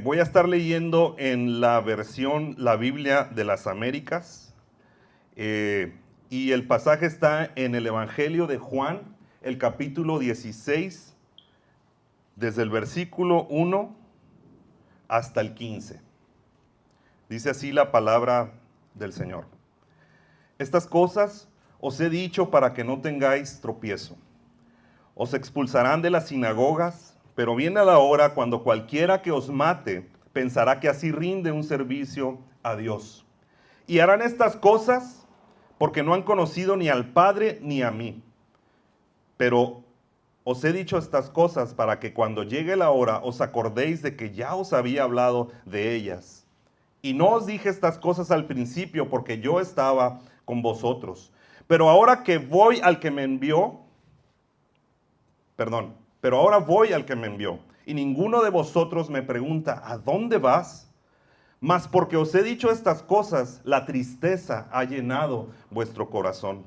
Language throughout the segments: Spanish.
Voy a estar leyendo en la versión La Biblia de las Américas y el pasaje está en el Evangelio de Juan, el capítulo 16, desde el versículo 1 hasta el 15. Dice así la palabra del Señor. Estas cosas os he dicho para que no tengáis tropiezo. Os expulsarán de las sinagogas, pero viene la hora cuando cualquiera que os mate pensará que así rinde un servicio a Dios. Y harán estas cosas porque no han conocido ni al Padre ni a mí. Pero os he dicho estas cosas para que cuando llegue la hora os acordéis de que ya os había hablado de ellas. Y no os dije estas cosas al principio porque yo estaba con vosotros. Pero ahora voy al que me envió, y ninguno de vosotros me pregunta, ¿a dónde vas? Mas porque os he dicho estas cosas, la tristeza ha llenado vuestro corazón.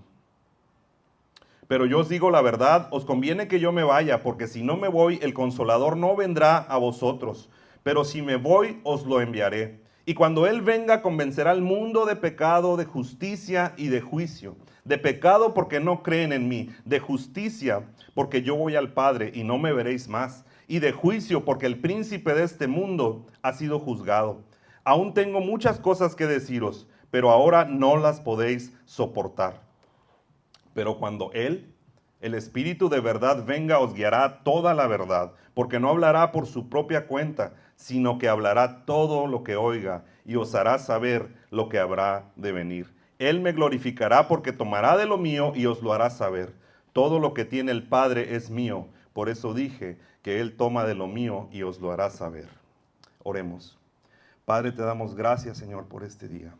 Pero yo os digo la verdad, os conviene que yo me vaya, porque si no me voy, el Consolador no vendrá a vosotros. Pero si me voy, os lo enviaré. Y cuando Él venga, convencerá al mundo de pecado, de justicia y de juicio. De pecado porque no creen en mí. De justicia porque yo voy al Padre y no me veréis más. Y de juicio porque el príncipe de este mundo ha sido juzgado. Aún tengo muchas cosas que deciros, pero ahora no las podéis soportar. Pero cuando Él, el Espíritu de verdad, venga, os guiará toda la verdad, porque no hablará por su propia cuenta, sino que hablará todo lo que oiga y os hará saber lo que habrá de venir. Él me glorificará porque tomará de lo mío y os lo hará saber. Todo lo que tiene el Padre es mío, por eso dije que Él toma de lo mío y os lo hará saber. Oremos. Padre, te damos gracias, Señor, por este día.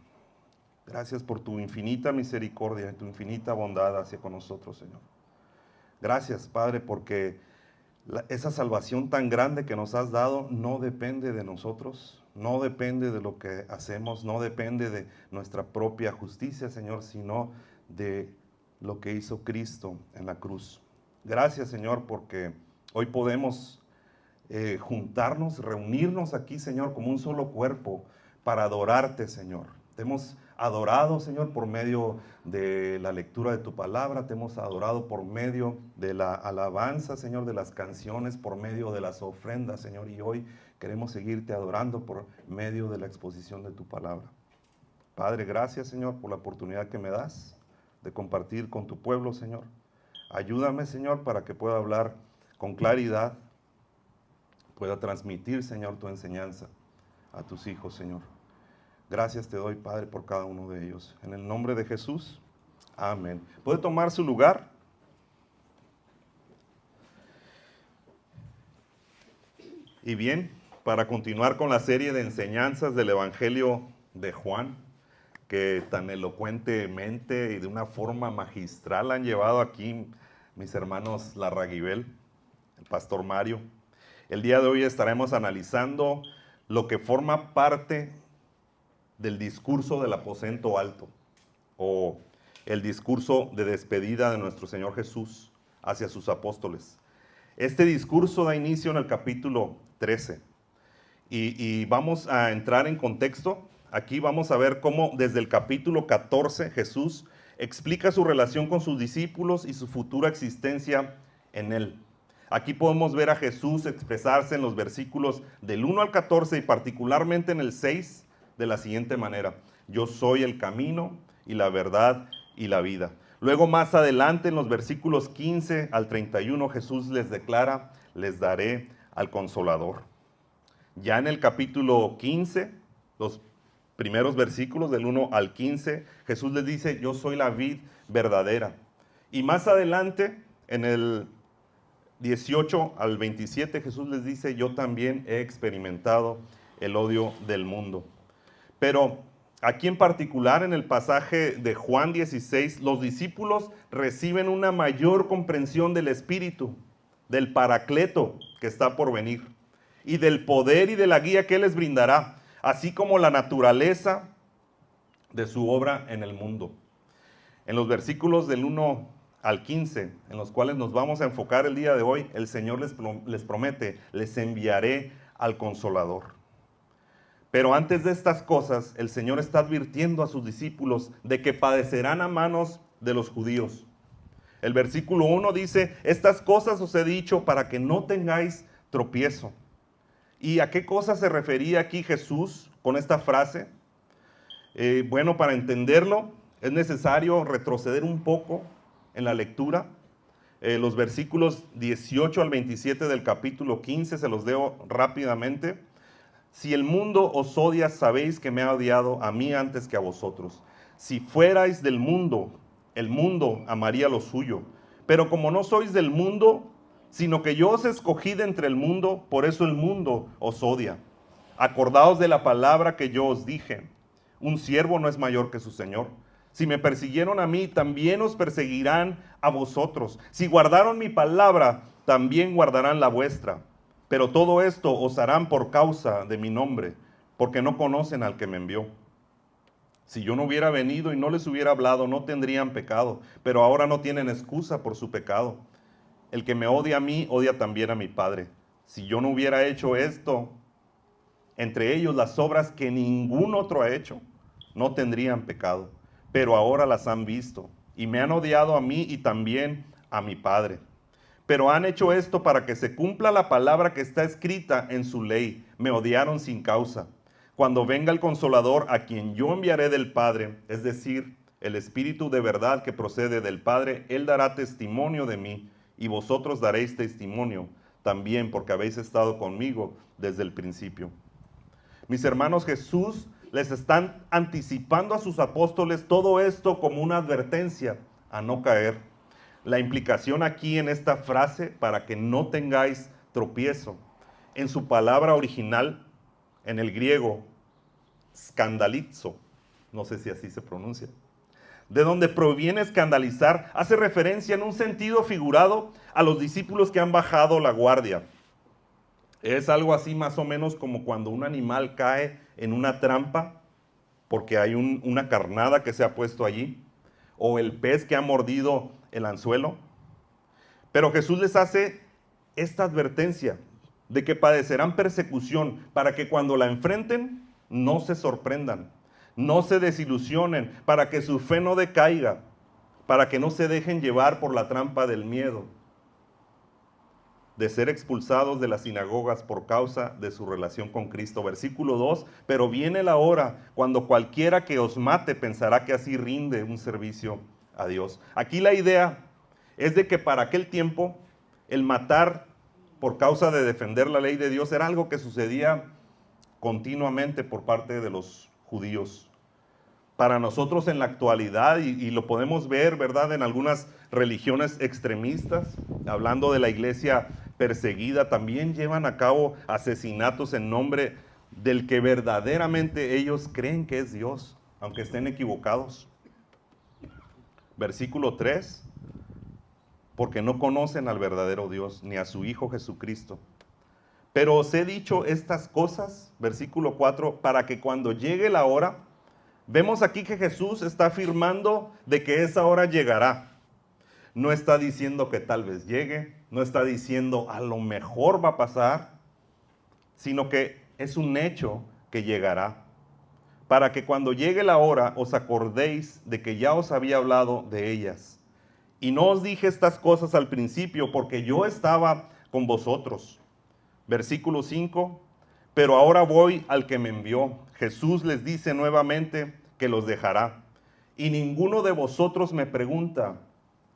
Gracias por tu infinita misericordia y tu infinita bondad hacia con nosotros, Señor. Gracias, Padre, porque esa salvación tan grande que nos has dado no depende de nosotros, no depende de lo que hacemos, no depende de nuestra propia justicia, Señor, sino de lo que hizo Cristo en la cruz. Gracias, Señor, porque hoy podemos juntarnos, reunirnos aquí, Señor, como un solo cuerpo para adorarte, Señor. Te hemos adorado, Señor, por medio de la lectura de tu palabra, te hemos adorado por medio de la alabanza, Señor, de las canciones, por medio de las ofrendas, Señor, y hoy queremos seguirte adorando por medio de la exposición de tu palabra. Padre, gracias, Señor, por la oportunidad que me das de compartir con tu pueblo, Señor. Ayúdame, Señor, para que pueda hablar con claridad, pueda transmitir, Señor, tu enseñanza a tus hijos, Señor. Gracias te doy, Padre, por cada uno de ellos. En el nombre de Jesús, amén. ¿Puede tomar su lugar? Y bien, para continuar con la serie de enseñanzas del Evangelio de Juan, que tan elocuentemente y de una forma magistral han llevado aquí mis hermanos Larraguibel, el pastor Mario. El día de hoy estaremos analizando lo que forma parte del discurso del aposento alto, o el discurso de despedida de nuestro Señor Jesús hacia sus apóstoles. Este discurso da inicio en el capítulo 13, y vamos a entrar en contexto. Aquí vamos a ver cómo desde el capítulo 14 Jesús explica su relación con sus discípulos y su futura existencia en Él. Aquí podemos ver a Jesús expresarse en los versículos del 1 al 14 y particularmente en el 6, de la siguiente manera: yo soy el camino y la verdad y la vida. Luego más adelante en los versículos 15 al 31 Jesús les declara: les daré al Consolador. Ya en el capítulo 15, los primeros versículos del 1 al 15, Jesús les dice: yo soy la vid verdadera. Y más adelante en el 18 al 27 Jesús les dice: yo también he experimentado el odio del mundo. Pero aquí en particular, en el pasaje de Juan 16, los discípulos reciben una mayor comprensión del Espíritu, del Paracleto que está por venir, y del poder y de la guía que Él les brindará, así como la naturaleza de su obra en el mundo. En los versículos del 1 al 15, en los cuales nos vamos a enfocar el día de hoy, el Señor les promete: les enviaré al Consolador. Pero antes de estas cosas, el Señor está advirtiendo a sus discípulos de que padecerán a manos de los judíos. El versículo 1 dice, estas cosas os he dicho para que no tengáis tropiezo. ¿Y a qué cosa se refería aquí Jesús con esta frase? Bueno, para entenderlo es necesario retroceder un poco en la lectura. Los versículos 18 al 27 del capítulo 15 se los leo rápidamente. Si el mundo os odia, sabéis que me ha odiado a mí antes que a vosotros. Si fuerais del mundo, el mundo amaría lo suyo. Pero como no sois del mundo, sino que yo os escogí de entre el mundo, por eso el mundo os odia. Acordaos de la palabra que yo os dije. Un siervo no es mayor que su señor. Si me persiguieron a mí, también os perseguirán a vosotros. Si guardaron mi palabra, también guardarán la vuestra. Pero todo esto os harán por causa de mi nombre, porque no conocen al que me envió. Si yo no hubiera venido y no les hubiera hablado, no tendrían pecado, pero ahora no tienen excusa por su pecado. El que me odia a mí, odia también a mi Padre. Si yo no hubiera hecho esto, entre ellos las obras que ningún otro ha hecho, no tendrían pecado, pero ahora las han visto, y me han odiado a mí y también a mi Padre. Pero han hecho esto para que se cumpla la palabra que está escrita en su ley. Me odiaron sin causa. Cuando venga el Consolador, a quien yo enviaré del Padre, es decir, el Espíritu de verdad que procede del Padre, Él dará testimonio de mí, y vosotros daréis testimonio también, porque habéis estado conmigo desde el principio. Mis hermanos, Jesús les están anticipando a sus apóstoles todo esto como una advertencia a no caer. La implicación aquí en esta frase, para que no tengáis tropiezo, en su palabra original, en el griego, scandalizo, no sé si así se pronuncia, de donde proviene escandalizar, hace referencia en un sentido figurado a los discípulos que han bajado la guardia. Es algo así más o menos como cuando un animal cae en una trampa porque hay una carnada que se ha puesto allí, o el pez que ha mordido el anzuelo. Pero Jesús les hace esta advertencia de que padecerán persecución para que cuando la enfrenten no se sorprendan, no se desilusionen, para que su fe no decaiga, para que no se dejen llevar por la trampa del miedo, de ser expulsados de las sinagogas por causa de su relación con Cristo. Versículo 2, pero viene la hora cuando cualquiera que os mate pensará que así rinde un servicio a Dios. Aquí la idea es de que para aquel tiempo el matar por causa de defender la ley de Dios era algo que sucedía continuamente por parte de los judíos. Para nosotros en la actualidad, y lo podemos ver, ¿verdad?, en algunas religiones extremistas, hablando de la iglesia perseguida, también llevan a cabo asesinatos en nombre del que verdaderamente ellos creen que es Dios, aunque estén equivocados. Versículo 3, porque no conocen al verdadero Dios, ni a su Hijo Jesucristo. Pero os he dicho estas cosas, versículo 4, para que cuando llegue la hora, vemos aquí que Jesús está afirmando de que esa hora llegará. No está diciendo que tal vez llegue, no está diciendo a lo mejor va a pasar, sino que es un hecho que llegará. Para que cuando llegue la hora os acordéis de que ya os había hablado de ellas. Y no os dije estas cosas al principio porque yo estaba con vosotros. Versículo 5, pero ahora voy al que me envió. Jesús les dice nuevamente que los dejará. Y ninguno de vosotros me pregunta,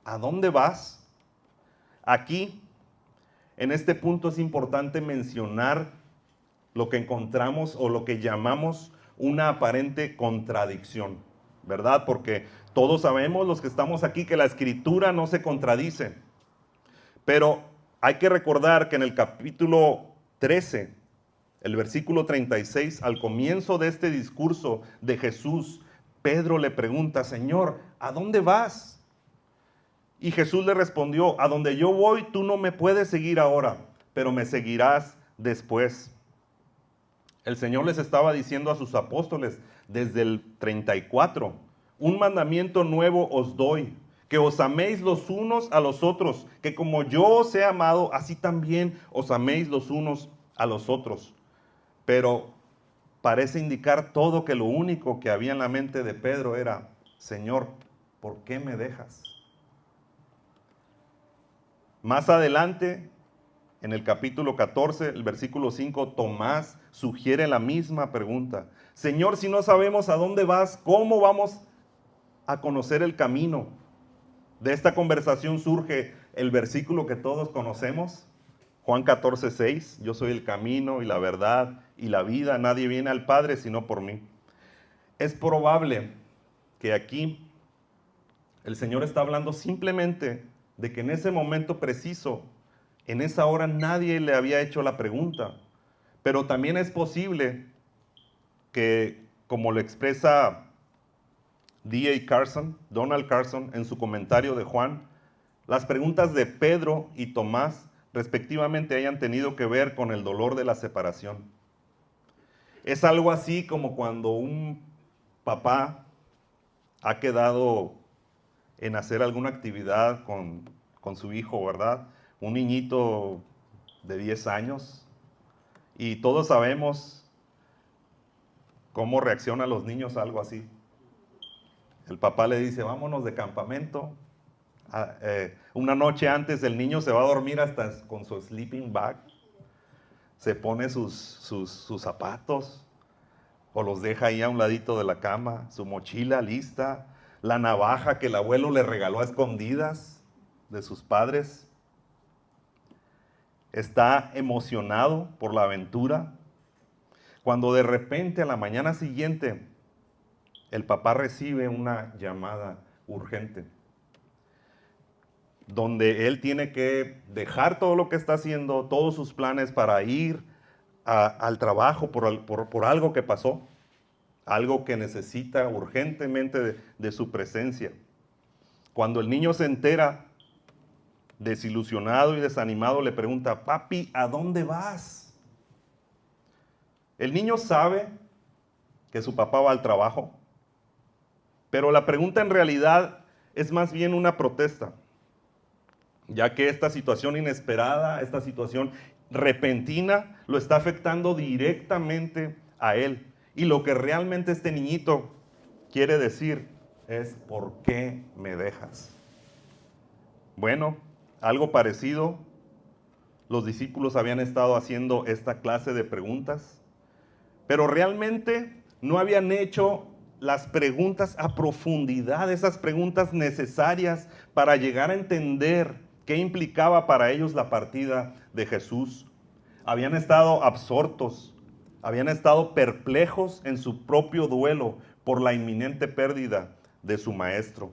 ¿a dónde vas? Aquí, en este punto es importante mencionar lo que encontramos o lo que llamamos una aparente contradicción, ¿verdad? Porque todos sabemos, los que estamos aquí, que la Escritura no se contradice. Pero hay que recordar que en el capítulo 13, el versículo 36, al comienzo de este discurso de Jesús, Pedro le pregunta, Señor, ¿a dónde vas? Y Jesús le respondió, a donde yo voy tú no me puedes seguir ahora, pero me seguirás después. El Señor les estaba diciendo a sus apóstoles desde el 34, un mandamiento nuevo os doy, que os améis los unos a los otros, que como yo os he amado, así también os améis los unos a los otros. Pero parece indicar todo que lo único que había en la mente de Pedro era, Señor, ¿por qué me dejas? Más adelante, en el capítulo 14, el versículo 5, Tomás sugiere la misma pregunta. Señor, si no sabemos a dónde vas, ¿cómo vamos a conocer el camino? De esta conversación surge el versículo que todos conocemos, Juan 14, 6, yo soy el camino y la verdad y la vida, nadie viene al Padre sino por mí. Es probable que aquí el Señor está hablando simplemente de que en ese momento preciso, en esa hora nadie le había hecho la pregunta, pero también es posible que, como lo expresa Donald Carson, en su comentario de Juan, las preguntas de Pedro y Tomás respectivamente hayan tenido que ver con el dolor de la separación. Es algo así como cuando un papá ha quedado en hacer alguna actividad con su hijo, ¿verdad? Un niñito de 10 años, y todos sabemos cómo reaccionan los niños a algo así. El papá le dice, vámonos de campamento. Una noche antes el niño se va a dormir hasta con su sleeping bag, se pone sus zapatos o los deja ahí a un ladito de la cama, su mochila lista, la navaja que el abuelo le regaló a escondidas de sus padres. Está emocionado por la aventura, cuando de repente a la mañana siguiente el papá recibe una llamada urgente, donde él tiene que dejar todo lo que está haciendo, todos sus planes para ir al trabajo por algo que pasó, algo que necesita urgentemente de su presencia. Cuando el niño se entera, desilusionado y desanimado, le pregunta, papi, ¿a dónde vas? El niño sabe que su papá va al trabajo, pero la pregunta en realidad es más bien una protesta, ya que esta situación inesperada, esta situación repentina, lo está afectando directamente a él. Y lo que realmente este niñito quiere decir es, ¿por qué me dejas? Bueno, algo parecido, los discípulos habían estado haciendo esta clase de preguntas, pero realmente no habían hecho las preguntas a profundidad, esas preguntas necesarias para llegar a entender qué implicaba para ellos la partida de Jesús. Habían estado absortos, habían estado perplejos en su propio duelo por la inminente pérdida de su maestro.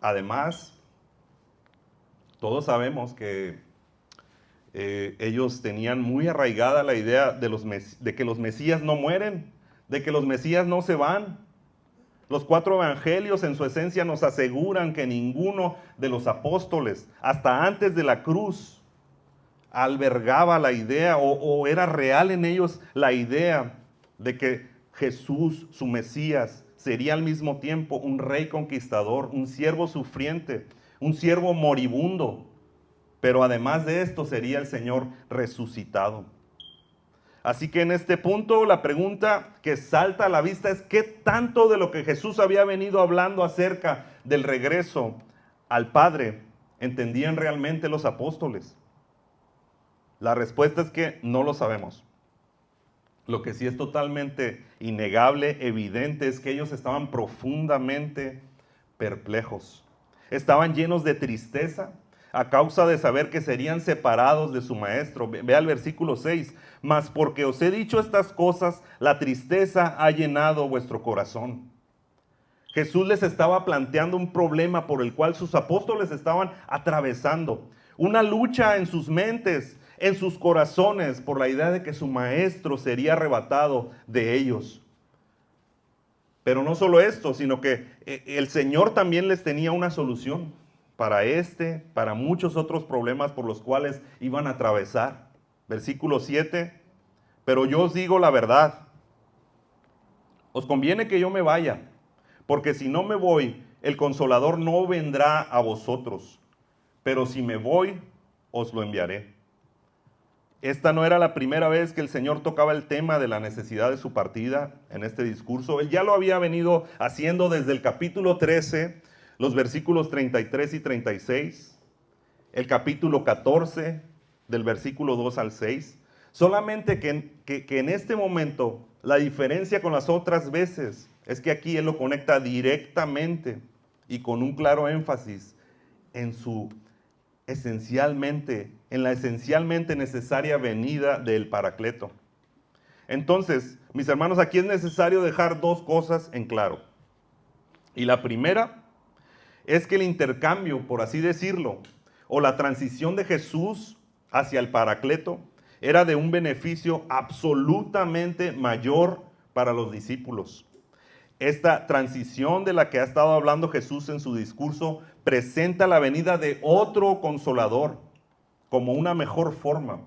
Además, todos sabemos que ellos tenían muy arraigada la idea de que los Mesías no mueren, de que los Mesías no se van. Los 4 evangelios en su esencia nos aseguran que ninguno de los apóstoles, hasta antes de la cruz, albergaba la idea o era real en ellos la idea de que Jesús, su Mesías, sería al mismo tiempo un rey conquistador, un siervo sufriente, un siervo moribundo, pero además de esto sería el Señor resucitado. Así que en este punto la pregunta que salta a la vista es ¿qué tanto de lo que Jesús había venido hablando acerca del regreso al Padre entendían realmente los apóstoles? La respuesta es que no lo sabemos. Lo que sí es totalmente innegable, evidente, es que ellos estaban profundamente perplejos. Estaban llenos de tristeza a causa de saber que serían separados de su maestro. Vea el versículo 6. Mas porque os he dicho estas cosas, la tristeza ha llenado vuestro corazón. Jesús les estaba planteando un problema por el cual sus apóstoles estaban atravesando. Una lucha en sus mentes, en sus corazones, por la idea de que su maestro sería arrebatado de ellos. Pero no solo esto, sino que el Señor también les tenía una solución para muchos otros problemas por los cuales iban a atravesar. Versículo 7, pero yo os digo la verdad, os conviene que yo me vaya, porque si no me voy, el Consolador no vendrá a vosotros, pero si me voy, os lo enviaré. Esta no era la primera vez que el Señor tocaba el tema de la necesidad de su partida en este discurso. Él ya lo había venido haciendo desde el capítulo 13, los versículos 33 y 36, el capítulo 14, del versículo 2 al 6. Solamente que en este momento la diferencia con las otras veces es que aquí Él lo conecta directamente y con un claro énfasis en la esencialmente necesaria venida del Paracleto. Entonces, mis hermanos, aquí es necesario dejar dos cosas en claro. Y la primera es que el intercambio, por así decirlo, o la transición de Jesús hacia el Paracleto era de un beneficio absolutamente mayor para los discípulos. Esta transición de la que ha estado hablando Jesús en su discurso presenta la venida de otro consolador como una mejor forma,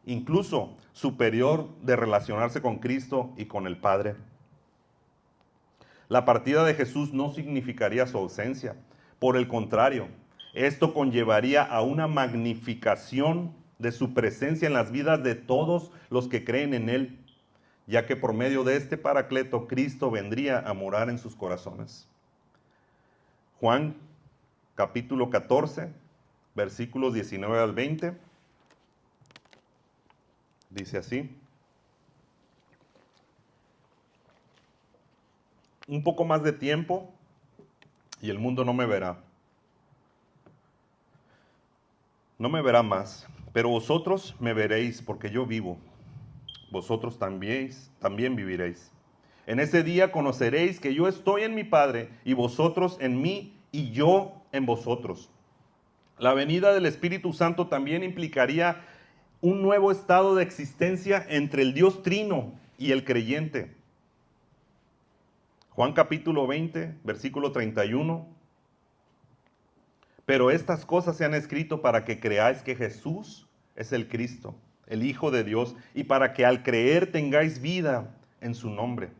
incluso superior, de relacionarse con Cristo y con el Padre. La partida de Jesús no significaría su ausencia. Por el contrario, esto conllevaría a una magnificación de su presencia en las vidas de todos los que creen en Él, ya que por medio de este Paracleto, Cristo vendría a morar en sus corazones. Juan capítulo 14, versículos 19 al 20, dice así: un poco más de tiempo y el mundo no me verá. No me verá más, pero vosotros me veréis porque yo vivo. Vosotros también viviréis. En ese día conoceréis que yo estoy en mi Padre y vosotros en mí y yo en vosotros. La venida del Espíritu Santo también implicaría un nuevo estado de existencia entre el Dios Trino y el creyente. Juan capítulo 20, versículo 31. Pero estas cosas se han escrito para que creáis que Jesús es el Cristo, el Hijo de Dios, y para que al creer tengáis vida en su nombre.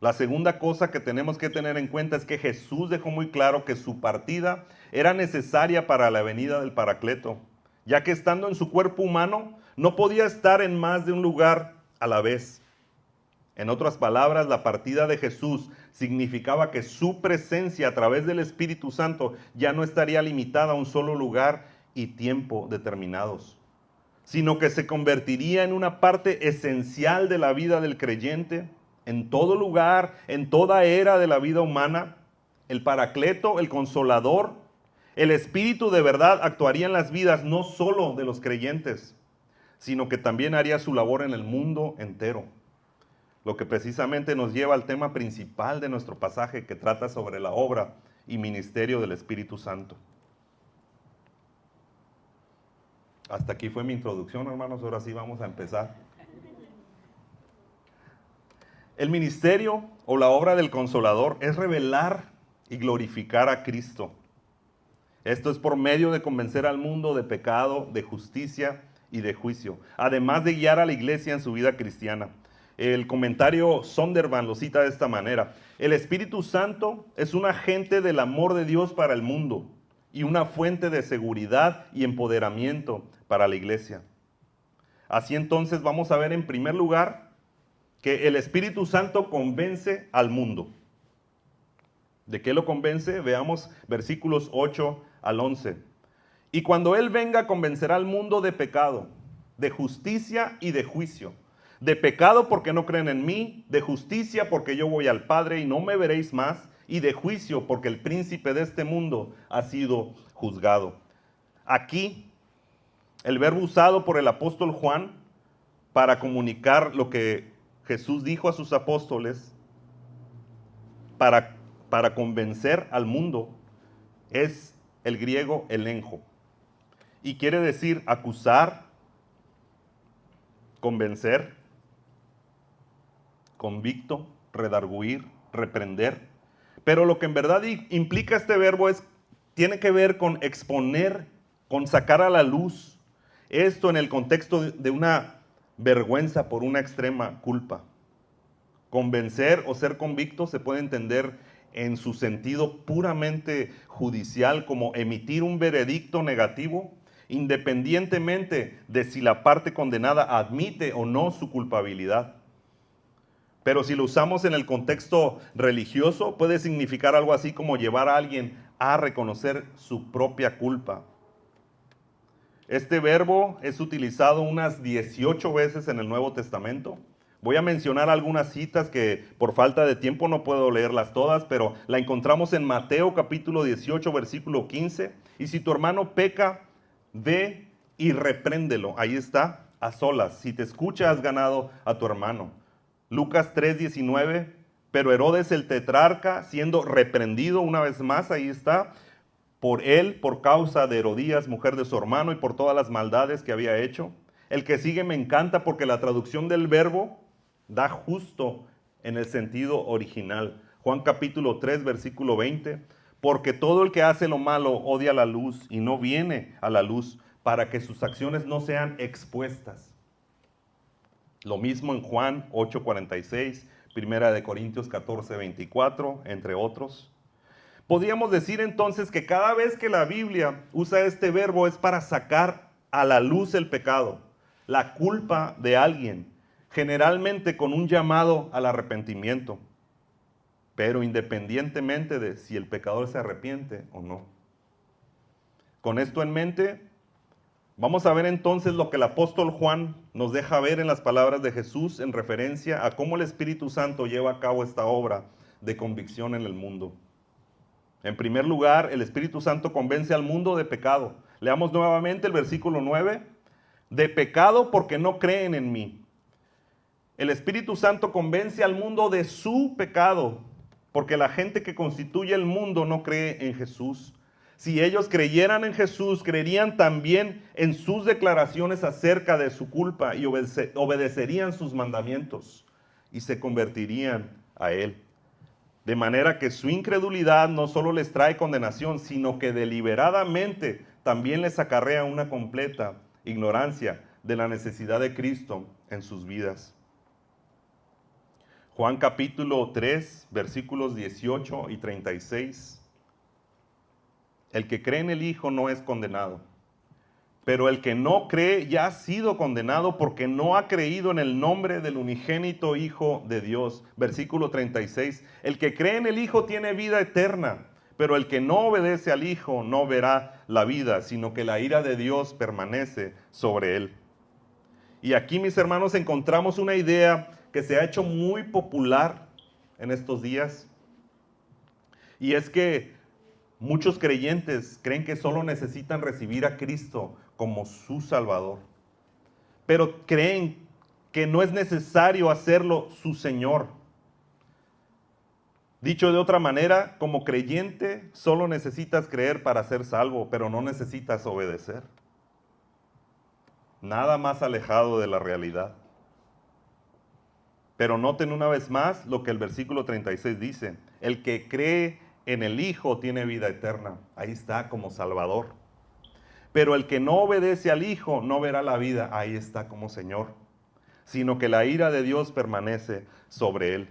La segunda cosa que tenemos que tener en cuenta es que Jesús dejó muy claro que su partida era necesaria para la venida del Paracleto, ya que estando en su cuerpo humano no podía estar en más de un lugar a la vez. En otras palabras, la partida de Jesús significaba que su presencia a través del Espíritu Santo ya no estaría limitada a un solo lugar y tiempo determinados, sino que se convertiría en una parte esencial de la vida del creyente, en todo lugar, en toda era de la vida humana. El Paracleto, el Consolador, el Espíritu de verdad actuaría en las vidas no solo de los creyentes, sino que también haría su labor en el mundo entero. Lo que precisamente nos lleva al tema principal de nuestro pasaje, que trata sobre la obra y ministerio del Espíritu Santo. Hasta aquí fue mi introducción, hermanos. Ahora sí vamos a empezar. El ministerio o la obra del Consolador es revelar y glorificar a Cristo. Esto es por medio de convencer al mundo de pecado, de justicia y de juicio, además de guiar a la iglesia en su vida cristiana. El comentario Zondervan lo cita de esta manera: el Espíritu Santo es un agente del amor de Dios para el mundo y una fuente de seguridad y empoderamiento para la iglesia. Así entonces vamos a ver en primer lugar que el Espíritu Santo convence al mundo. ¿De qué lo convence? Veamos versículos 8 al 11. Y cuando Él venga, convencerá al mundo de pecado, de justicia y de juicio. De pecado porque no creen en mí, de justicia porque yo voy al Padre y no me veréis más, y de juicio porque el príncipe de este mundo ha sido juzgado. Aquí, el verbo usado por el apóstol Juan para comunicar lo que Jesús dijo a sus apóstoles, para convencer al mundo, es el griego elenjo. Y quiere decir acusar, convencer, convicto, redarguir, reprender. Pero lo que en verdad implica este verbo tiene que ver con exponer, con sacar a la luz. Esto en el contexto de una vergüenza por una extrema culpa. Convencer o ser convicto se puede entender en su sentido puramente judicial como emitir un veredicto negativo, independientemente de si la parte condenada admite o no su culpabilidad. Pero si lo usamos en el contexto religioso, puede significar algo así como llevar a alguien a reconocer su propia culpa. Este verbo es utilizado unas 18 veces en el Nuevo Testamento. Voy a mencionar algunas citas que por falta de tiempo no puedo leerlas todas, pero la encontramos en Mateo capítulo 18, versículo 15. Y si tu hermano peca, ve y repréndelo. Ahí está, a solas. Si te escucha, has ganado a tu hermano. Lucas 3:19, pero Herodes el tetrarca, siendo reprendido una vez más, ahí está, por él, por causa de Herodías, mujer de su hermano, y por todas las maldades que había hecho. El que sigue me encanta porque la traducción del verbo da justo en el sentido original. Juan capítulo 3, versículo 20, porque todo el que hace lo malo odia la luz y no viene a la luz para que sus acciones no sean expuestas. Lo mismo en Juan 8:46, Primera de Corintios 14:24, entre otros. Podríamos decir entonces que cada vez que la Biblia usa este verbo es para sacar a la luz el pecado, la culpa de alguien, generalmente con un llamado al arrepentimiento, pero independientemente de si el pecador se arrepiente o no. Con esto en mente, vamos a ver entonces lo que el apóstol Juan nos deja ver en las palabras de Jesús en referencia a cómo el Espíritu Santo lleva a cabo esta obra de convicción en el mundo. En primer lugar, el Espíritu Santo convence al mundo de pecado. Leamos nuevamente el versículo 9. De pecado porque no creen en mí. El Espíritu Santo convence al mundo de su pecado porque la gente que constituye el mundo no cree en Jesús. Si ellos creyeran en Jesús, creerían también en sus declaraciones acerca de su culpa y obedecerían sus mandamientos y se convertirían a Él. De manera que su incredulidad no solo les trae condenación, sino que deliberadamente también les acarrea una completa ignorancia de la necesidad de Cristo en sus vidas. Juan capítulo 3, versículos 18 y 36. El que cree en el Hijo no es condenado, pero el que no cree ya ha sido condenado porque no ha creído en el nombre del unigénito Hijo de Dios. Versículo 36. El que cree en el Hijo tiene vida eterna, pero el que no obedece al Hijo no verá la vida, sino que la ira de Dios permanece sobre él. Y aquí, mis hermanos, encontramos una idea que se ha hecho muy popular en estos días, y es que muchos creyentes creen que solo necesitan recibir a Cristo como su Salvador, pero creen que no es necesario hacerlo su Señor. Dicho de otra manera, como creyente solo necesitas creer para ser salvo, pero no necesitas obedecer. Nada más alejado de la realidad. Pero noten una vez más lo que el versículo 36 dice. El que cree en el Hijo tiene vida eterna. Ahí está, como Salvador. Pero el que no obedece al Hijo no verá la vida. Ahí está, como Señor. Sino que la ira de Dios permanece sobre él.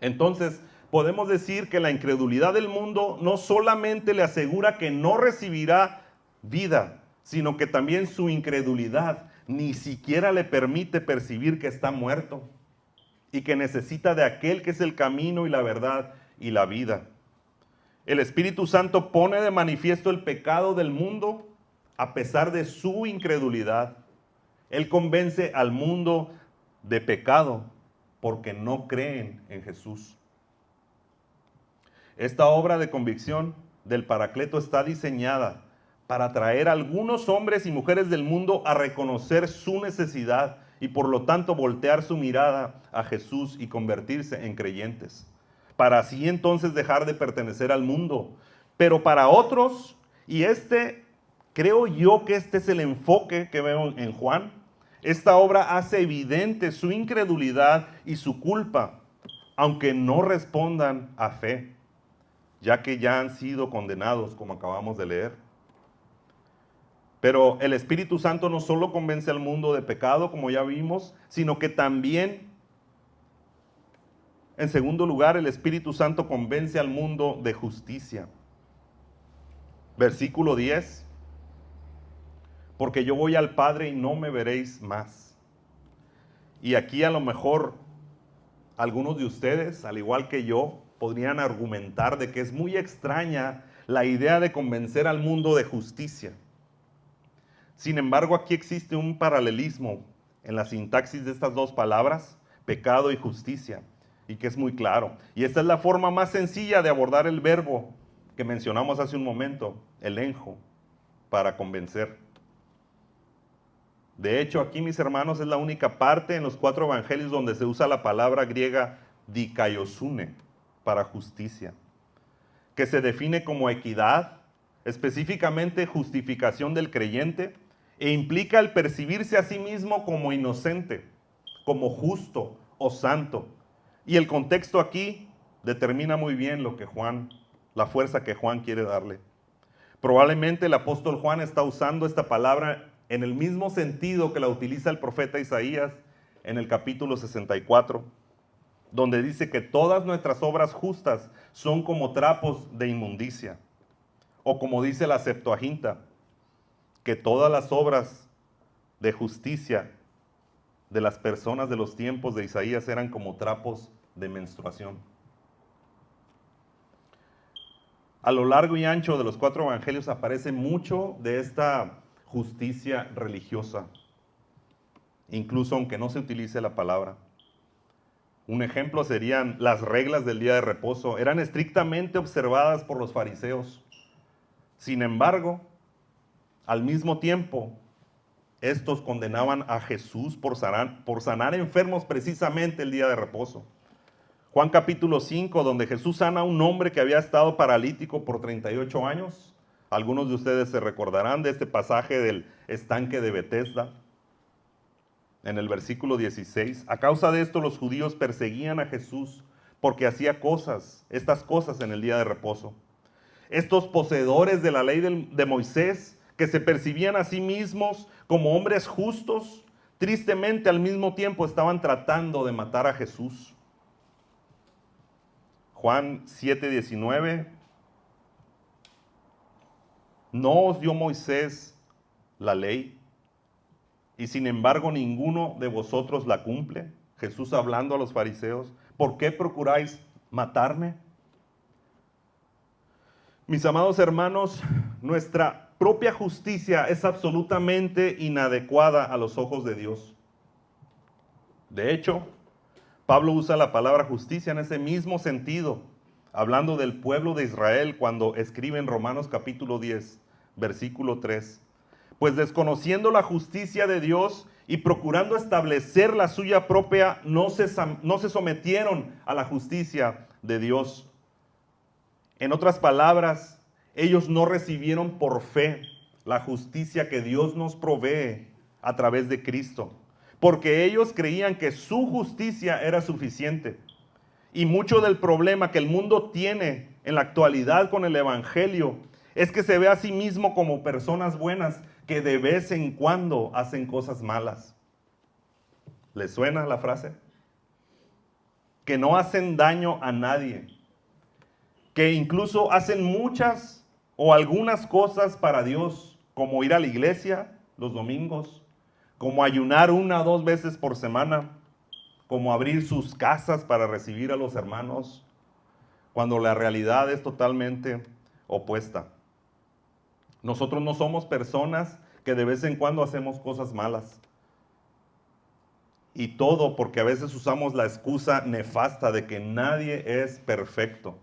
Entonces, podemos decir que la incredulidad del mundo no solamente le asegura que no recibirá vida, sino que también su incredulidad ni siquiera le permite percibir que está muerto y que necesita de aquel que es el camino y la verdad y la vida. El Espíritu Santo pone de manifiesto el pecado del mundo a pesar de su incredulidad. Él convence al mundo de pecado porque no creen en Jesús. Esta obra de convicción del Paracleto está diseñada para atraer a algunos hombres y mujeres del mundo a reconocer su necesidad y por lo tanto voltear su mirada a Jesús y convertirse en creyentes, para así entonces dejar de pertenecer al mundo. Pero para otros, y creo yo que este es el enfoque que veo en Juan, esta obra hace evidente su incredulidad y su culpa, aunque no respondan a fe, ya que ya han sido condenados, como acabamos de leer. Pero el Espíritu Santo no solo convence al mundo de pecado, como ya vimos, sino que también, en segundo lugar, el Espíritu Santo convence al mundo de justicia. Versículo 10. porque yo voy al Padre y no me veréis más. Y aquí a lo mejor algunos de ustedes, al igual que yo, podrían argumentar de que es muy extraña la idea de convencer al mundo de justicia. Sin embargo, aquí existe un paralelismo en la sintaxis de estas dos palabras, pecado y justicia, y que es muy claro. Y esta es la forma más sencilla de abordar el verbo que mencionamos hace un momento, el enjo, para convencer. De hecho, aquí, mis hermanos, es la única parte en los 4 evangelios donde se usa la palabra griega dikaiosune para justicia, que se define como equidad, específicamente justificación del creyente, e implica el percibirse a sí mismo como inocente, como justo o santo. Y el contexto aquí determina muy bien lo que la fuerza que Juan quiere darle. Probablemente el apóstol Juan está usando esta palabra en el mismo sentido que la utiliza el profeta Isaías en el capítulo 64, donde dice que todas nuestras obras justas son como trapos de inmundicia. O como dice la Septuaginta, que todas las obras de justicia de las personas de los tiempos de Isaías eran como trapos de menstruación. A lo largo y ancho de los 4 evangelios aparece mucho de esta justicia religiosa, incluso aunque no se utilice la palabra. Un ejemplo serían las reglas del día de reposo. Eran estrictamente observadas por los fariseos. Sin embargo, al mismo tiempo, estos condenaban a Jesús por sanar enfermos precisamente el día de reposo. Juan capítulo 5, donde Jesús sana a un hombre que había estado paralítico por 38 años. Algunos de ustedes se recordarán de este pasaje del estanque de Betesda. En el versículo 16, a causa de esto los judíos perseguían a Jesús porque hacía estas cosas en el día de reposo. Estos poseedores de la ley de Moisés, que se percibían a sí mismos como hombres justos, tristemente al mismo tiempo estaban tratando de matar a Jesús. Juan 7:19, ¿no os dio Moisés la ley? Y sin embargo ninguno de vosotros la cumple. Jesús hablando a los fariseos, ¿por qué procuráis matarme? Mis amados hermanos, nuestra propia justicia es absolutamente inadecuada a los ojos de Dios. De hecho, Pablo usa la palabra justicia en ese mismo sentido, hablando del pueblo de Israel cuando escribe en Romanos capítulo 10, versículo 3. Pues desconociendo la justicia de Dios y procurando establecer la suya propia, no se sometieron a la justicia de Dios. En otras palabras, ellos no recibieron por fe la justicia que Dios nos provee a través de Cristo, porque ellos creían que su justicia era suficiente. Y mucho del problema que el mundo tiene en la actualidad con el Evangelio es que se ve a sí mismo como personas buenas que de vez en cuando hacen cosas malas. ¿Les suena la frase? Que no hacen daño a nadie, que incluso hacen muchas o algunas cosas para Dios, como ir a la iglesia los domingos, como ayunar 1 o 2 veces por semana, como abrir sus casas para recibir a los hermanos, cuando la realidad es totalmente opuesta. Nosotros no somos personas que de vez en cuando hacemos cosas malas. Y todo porque a veces usamos la excusa nefasta de que nadie es perfecto.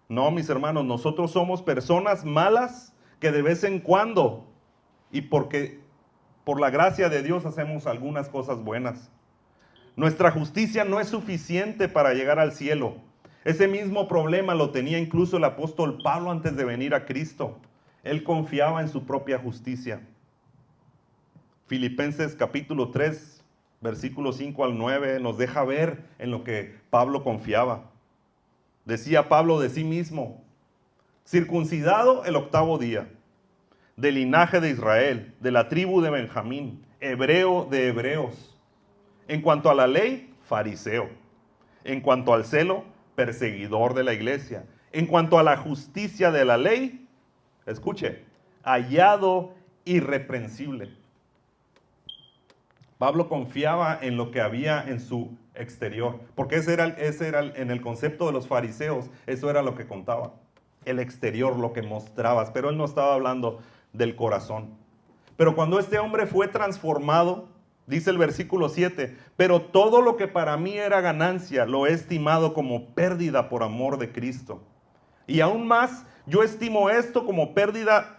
No, mis hermanos, nosotros somos personas malas que de vez en cuando, y porque por la gracia de Dios hacemos algunas cosas buenas. Nuestra justicia no es suficiente para llegar al cielo. Ese mismo problema lo tenía incluso el apóstol Pablo antes de venir a Cristo. Él confiaba en su propia justicia. Filipenses capítulo 3, versículos 5 al 9, nos deja ver en lo que Pablo confiaba. Decía Pablo de sí mismo, circuncidado el 8º día, del linaje de Israel, de la tribu de Benjamín, hebreo de hebreos. En cuanto a la ley, fariseo. En cuanto al celo, perseguidor de la iglesia. En cuanto a la justicia de la ley, escuche, hallado irreprensible. Pablo confiaba en lo que había en su exterior, porque ese era en el concepto de los fariseos, eso era lo que contaba, el exterior, lo que mostrabas, pero él no estaba hablando del corazón. Pero cuando este hombre fue transformado, dice el versículo 7, pero todo lo que para mí era ganancia, lo he estimado como pérdida por amor de Cristo. Y aún más, yo estimo esto como pérdida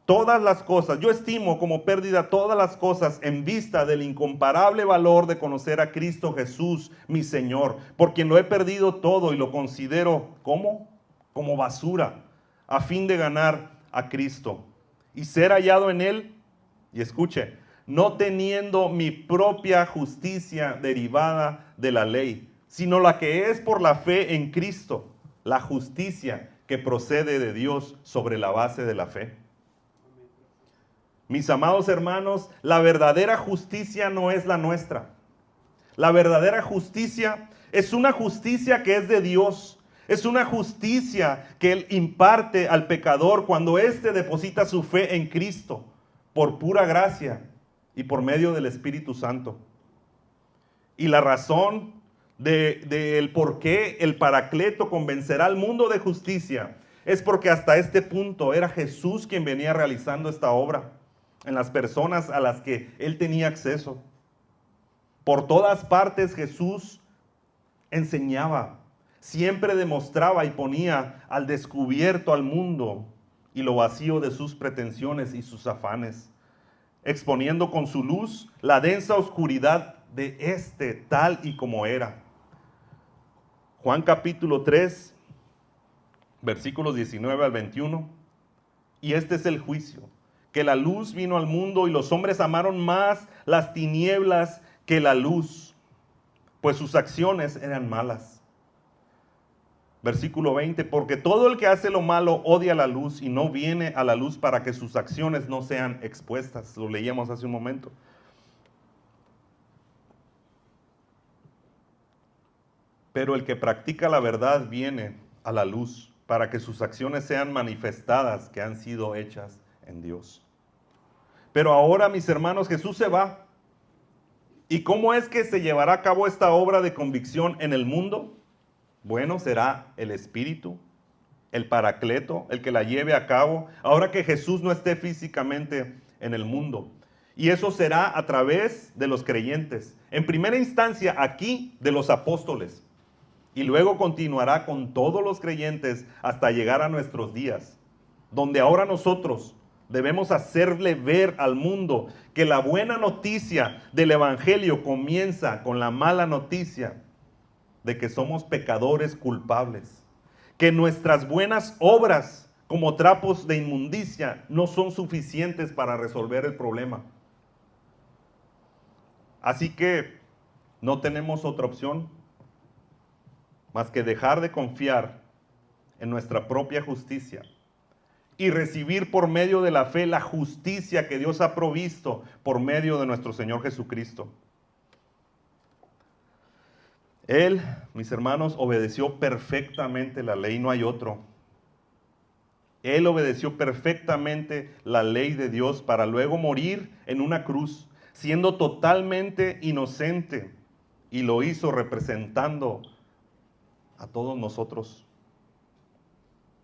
todas las cosas, yo estimo como pérdida todas las cosas en vista del incomparable valor de conocer a Cristo Jesús, mi Señor, por quien lo he perdido todo y lo considero como basura, a fin de ganar a Cristo y ser hallado en Él. Y escuche, no teniendo mi propia justicia derivada de la ley, sino la que es por la fe en Cristo, la justicia que procede de Dios sobre la base de la fe. Mis amados hermanos, la verdadera justicia no es la nuestra. La verdadera justicia es una justicia que es de Dios. Es una justicia que Él imparte al pecador cuando éste deposita su fe en Cristo por pura gracia y por medio del Espíritu Santo. Y la razón del por qué el Paracleto convencerá al mundo de justicia es porque hasta este punto era Jesús quien venía realizando esta obra en las personas a las que Él tenía acceso. Por todas partes Jesús enseñaba, siempre demostraba y ponía al descubierto al mundo y lo vacío de sus pretensiones y sus afanes, exponiendo con su luz la densa oscuridad de este tal y como era. Juan capítulo 3, versículos 19 al 21. Y este es el juicio, que la luz vino al mundo y los hombres amaron más las tinieblas que la luz, pues sus acciones eran malas. Versículo 20, porque todo el que hace lo malo odia la luz y no viene a la luz para que sus acciones no sean expuestas. Lo leíamos hace un momento. Pero el que practica la verdad viene a la luz para que sus acciones sean manifestadas que han sido hechas en Dios. Pero ahora, mis hermanos, Jesús se va. ¿Y cómo es que se llevará a cabo esta obra de convicción en el mundo? Bueno, será el Espíritu, el Paracleto, el que la lleve a cabo, ahora que Jesús no esté físicamente en el mundo. Y eso será a través de los creyentes. En primera instancia, aquí, de los apóstoles. Y luego continuará con todos los creyentes hasta llegar a nuestros días, donde ahora nosotros debemos hacerle ver al mundo que la buena noticia del Evangelio comienza con la mala noticia de que somos pecadores culpables, que nuestras buenas obras como trapos de inmundicia no son suficientes para resolver el problema. Así que no tenemos otra opción más que dejar de confiar en nuestra propia justicia y recibir por medio de la fe la justicia que Dios ha provisto por medio de nuestro Señor Jesucristo. Él, mis hermanos, obedeció perfectamente la ley, no hay otro. Él obedeció perfectamente la ley de Dios para luego morir en una cruz, siendo totalmente inocente, y lo hizo representando a todos nosotros,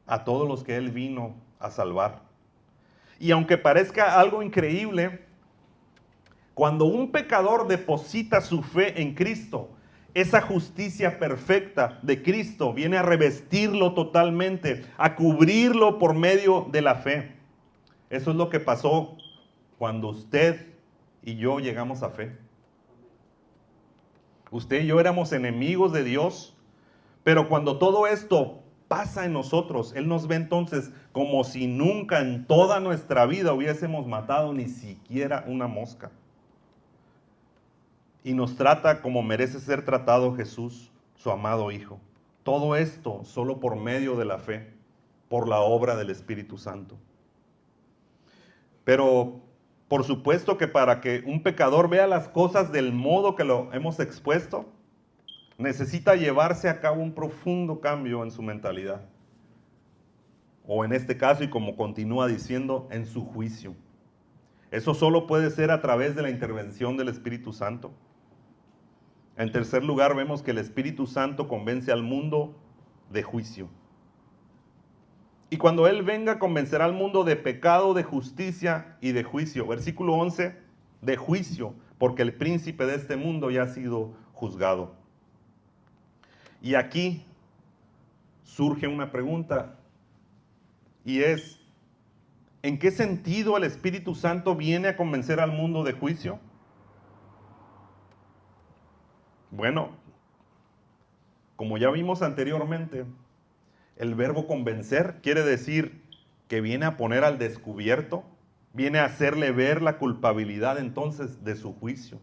a todos los que Él vino a salvar. Y aunque parezca algo increíble, cuando un pecador deposita su fe en Cristo, esa justicia perfecta de Cristo viene a revestirlo totalmente, a cubrirlo por medio de la fe. Eso es lo que pasó cuando usted y yo llegamos a fe. Usted y yo éramos enemigos de Dios, pero cuando todo esto pasa en nosotros, Él nos ve entonces como si nunca en toda nuestra vida hubiésemos matado ni siquiera una mosca. Y nos trata como merece ser tratado Jesús, su amado Hijo. Todo esto solo por medio de la fe, por la obra del Espíritu Santo. Pero por supuesto que para que un pecador vea las cosas del modo que lo hemos expuesto, necesita llevarse a cabo un profundo cambio en su mentalidad. O en este caso, y como continúa diciendo, en su juicio. Eso solo puede ser a través de la intervención del Espíritu Santo. En tercer lugar, vemos que el Espíritu Santo convence al mundo de juicio. Y cuando Él venga, convencerá al mundo de pecado, de justicia y de juicio. Versículo 11, de juicio, porque el príncipe de este mundo ya ha sido juzgado. Y aquí surge una pregunta, y es, ¿en qué sentido el Espíritu Santo viene a convencer al mundo de juicio? Bueno, como ya vimos anteriormente, el verbo convencer quiere decir que viene a poner al descubierto, viene a hacerle ver la culpabilidad entonces de su juicio,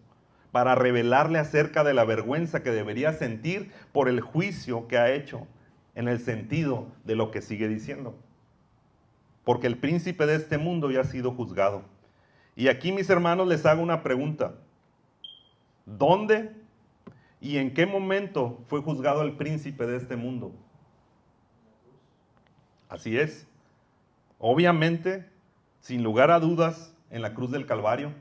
para revelarle acerca de la vergüenza que debería sentir por el juicio que ha hecho, en el sentido de lo que sigue diciendo. Porque el príncipe de este mundo ya ha sido juzgado. Y aquí, mis hermanos, les hago una pregunta. ¿Dónde y en qué momento fue juzgado el príncipe de este mundo? Así es. Obviamente, sin lugar a dudas, en la cruz del Calvario.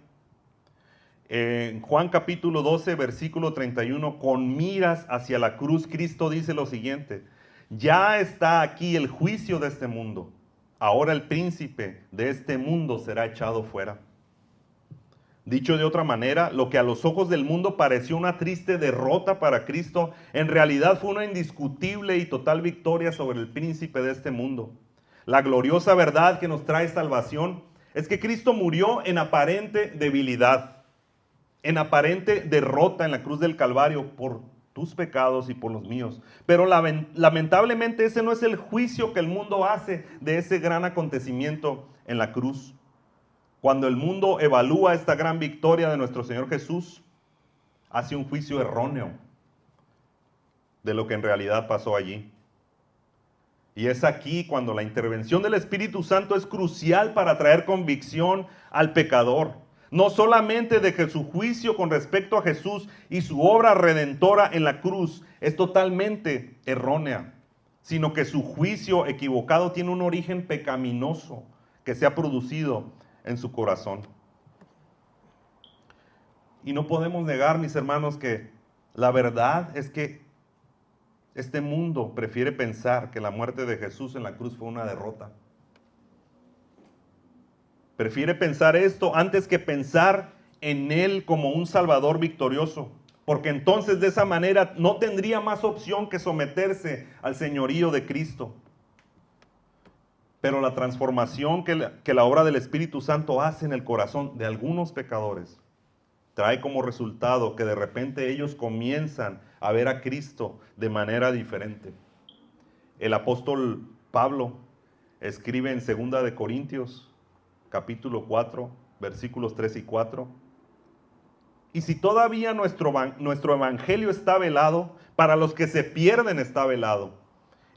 En Juan capítulo 12, versículo 31, con miras hacia la cruz, Cristo dice lo siguiente: ya está aquí el juicio de este mundo. Ahora el príncipe de este mundo será echado fuera. Dicho de otra manera, lo que a los ojos del mundo pareció una triste derrota para Cristo, en realidad fue una indiscutible y total victoria sobre el príncipe de este mundo. La gloriosa verdad que nos trae salvación es que Cristo murió en aparente debilidad, en aparente derrota en la cruz del Calvario por tus pecados y por los míos. Pero lamentablemente ese no es el juicio que el mundo hace de ese gran acontecimiento en la cruz. Cuando el mundo evalúa esta gran victoria de nuestro Señor Jesús, hace un juicio erróneo de lo que en realidad pasó allí. Y es aquí cuando la intervención del Espíritu Santo es crucial para traer convicción al pecador. No solamente de que su juicio con respecto a Jesús y su obra redentora en la cruz es totalmente errónea, sino que su juicio equivocado tiene un origen pecaminoso que se ha producido en su corazón. Y no podemos negar, mis hermanos, que la verdad es que este mundo prefiere pensar que la muerte de Jesús en la cruz fue una derrota. Prefiere pensar esto antes que pensar en Él como un Salvador victorioso, porque entonces de esa manera no tendría más opción que someterse al señorío de Cristo. Pero la transformación que la obra del Espíritu Santo hace en el corazón de algunos pecadores trae como resultado que de repente ellos comienzan a ver a Cristo de manera diferente. El apóstol Pablo escribe en 2 de Corintios, capítulo 4, versículos 3 y 4. Y si todavía nuestro evangelio está velado, para los que se pierden está velado,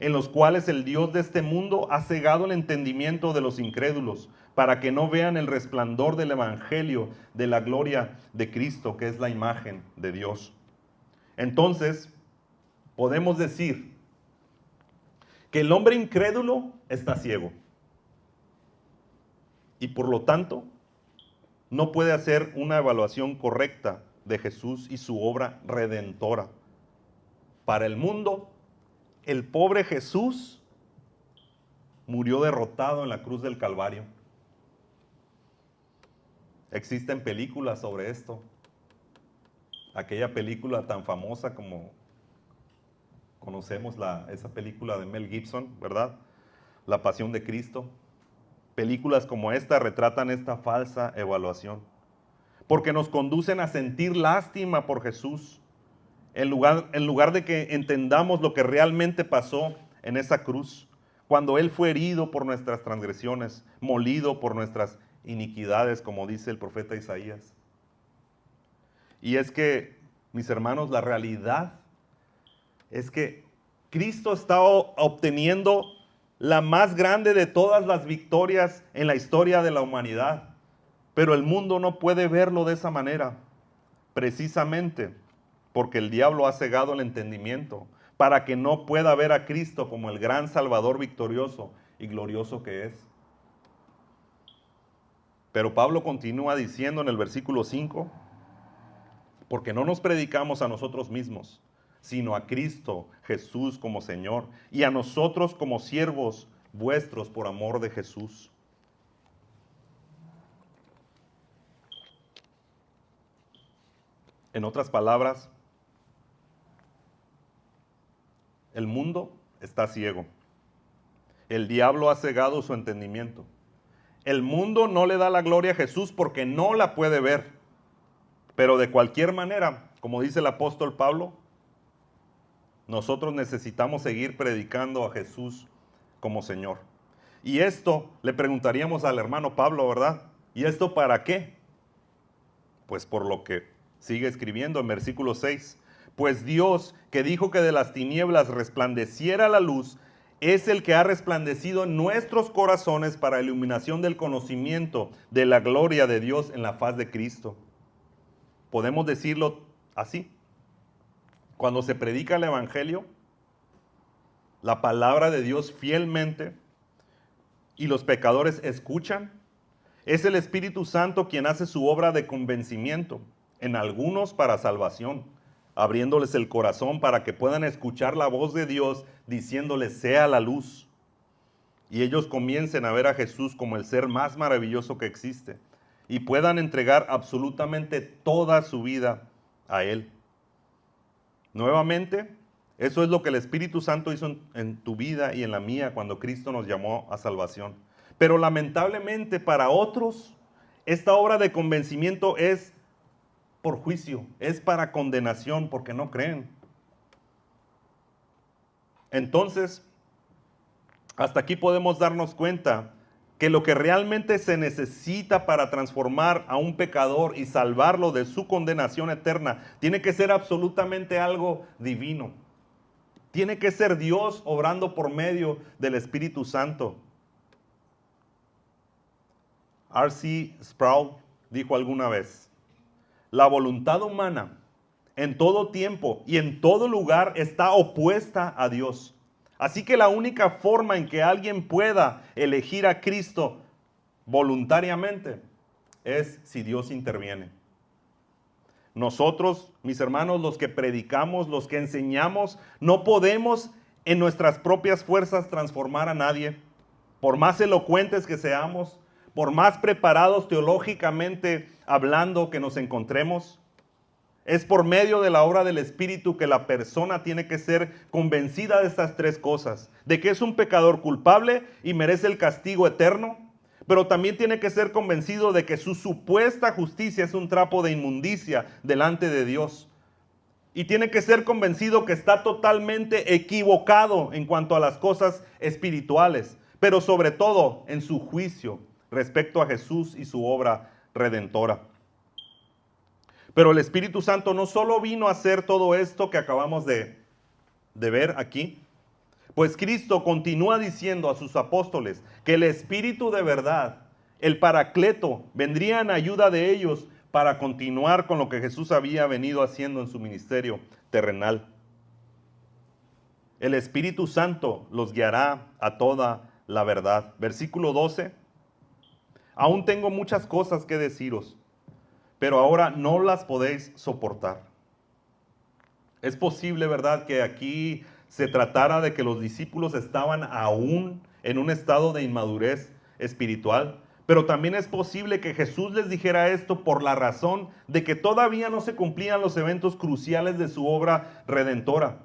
en los cuales el Dios de este mundo ha cegado el entendimiento de los incrédulos, para que no vean el resplandor del evangelio de la gloria de Cristo, que es la imagen de Dios. Entonces, podemos decir que el hombre incrédulo está ciego y por lo tanto no puede hacer una evaluación correcta de Jesús y su obra redentora. Para el mundo, el pobre Jesús murió derrotado en la cruz del Calvario. Existen películas sobre esto. Aquella película tan famosa como conocemos, esa película de Mel Gibson, ¿verdad? La Pasión de Cristo. Películas como esta retratan esta falsa evaluación, porque nos conducen a sentir lástima por Jesús, en lugar de que entendamos lo que realmente pasó en esa cruz, cuando Él fue herido por nuestras transgresiones, molido por nuestras iniquidades, como dice el profeta Isaías. Y es que, mis hermanos, la realidad es que Cristo está obteniendo la más grande de todas las victorias en la historia de la humanidad. Pero el mundo no puede verlo de esa manera, precisamente porque el diablo ha cegado el entendimiento, para que no pueda ver a Cristo como el gran Salvador victorioso y glorioso que es. Pero Pablo continúa diciendo en el versículo 5, porque no nos predicamos a nosotros mismos, sino a Cristo Jesús como Señor, y a nosotros como siervos vuestros por amor de Jesús. En otras palabras, el mundo está ciego. El diablo ha cegado su entendimiento. El mundo no le da la gloria a Jesús porque no la puede ver. Pero de cualquier manera, como dice el apóstol Pablo, nosotros necesitamos seguir predicando a Jesús como Señor. Y esto le preguntaríamos al hermano Pablo, ¿verdad? ¿Y esto para qué? Pues por lo que sigue escribiendo en versículo 6. Pues Dios, que dijo que de las tinieblas resplandeciera la luz, es el que ha resplandecido en nuestros corazones para iluminación del conocimiento de la gloria de Dios en la faz de Cristo. Podemos decirlo así. Cuando se predica el Evangelio, la palabra de Dios fielmente, y los pecadores escuchan, es el Espíritu Santo quien hace su obra de convencimiento, en algunos para salvación, abriéndoles el corazón para que puedan escuchar la voz de Dios diciéndoles sea la luz. Y ellos comiencen a ver a Jesús como el ser más maravilloso que existe y puedan entregar absolutamente toda su vida a Él. Nuevamente, eso es lo que el Espíritu Santo hizo en tu vida y en la mía cuando Cristo nos llamó a salvación. Pero lamentablemente para otros, esta obra de convencimiento es por juicio, es para condenación porque no creen. Entonces, hasta aquí podemos darnos cuenta que lo que realmente se necesita para transformar a un pecador y salvarlo de su condenación eterna tiene que ser absolutamente algo divino. Tiene que ser Dios obrando por medio del Espíritu Santo. R.C. Sproul dijo alguna vez: la voluntad humana en todo tiempo y en todo lugar está opuesta a Dios. Así que la única forma en que alguien pueda elegir a Cristo voluntariamente es si Dios interviene. Nosotros, mis hermanos, los que predicamos, los que enseñamos, no podemos en nuestras propias fuerzas transformar a nadie. Por más elocuentes que seamos, por más preparados teológicamente hablando que nos encontremos, es por medio de la obra del Espíritu que la persona tiene que ser convencida de estas tres cosas: de que es un pecador culpable y merece el castigo eterno, pero también tiene que ser convencido de que su supuesta justicia es un trapo de inmundicia delante de Dios. Y tiene que ser convencido que está totalmente equivocado en cuanto a las cosas espirituales, pero sobre todo en su juicio respecto a Jesús y su obra redentora. Pero el Espíritu Santo no solo vino a hacer todo esto que acabamos de ver aquí, pues Cristo continúa diciendo a sus apóstoles que el Espíritu de verdad, el Paracleto, vendría en ayuda de ellos para continuar con lo que Jesús había venido haciendo en su ministerio terrenal. El Espíritu Santo los guiará a toda la verdad. Versículo 12. Aún tengo muchas cosas que deciros, pero ahora no las podéis soportar. Es posible, ¿verdad?, que aquí se tratara de que los discípulos estaban aún en un estado de inmadurez espiritual, pero también es posible que Jesús les dijera esto por la razón de que todavía no se cumplían los eventos cruciales de su obra redentora.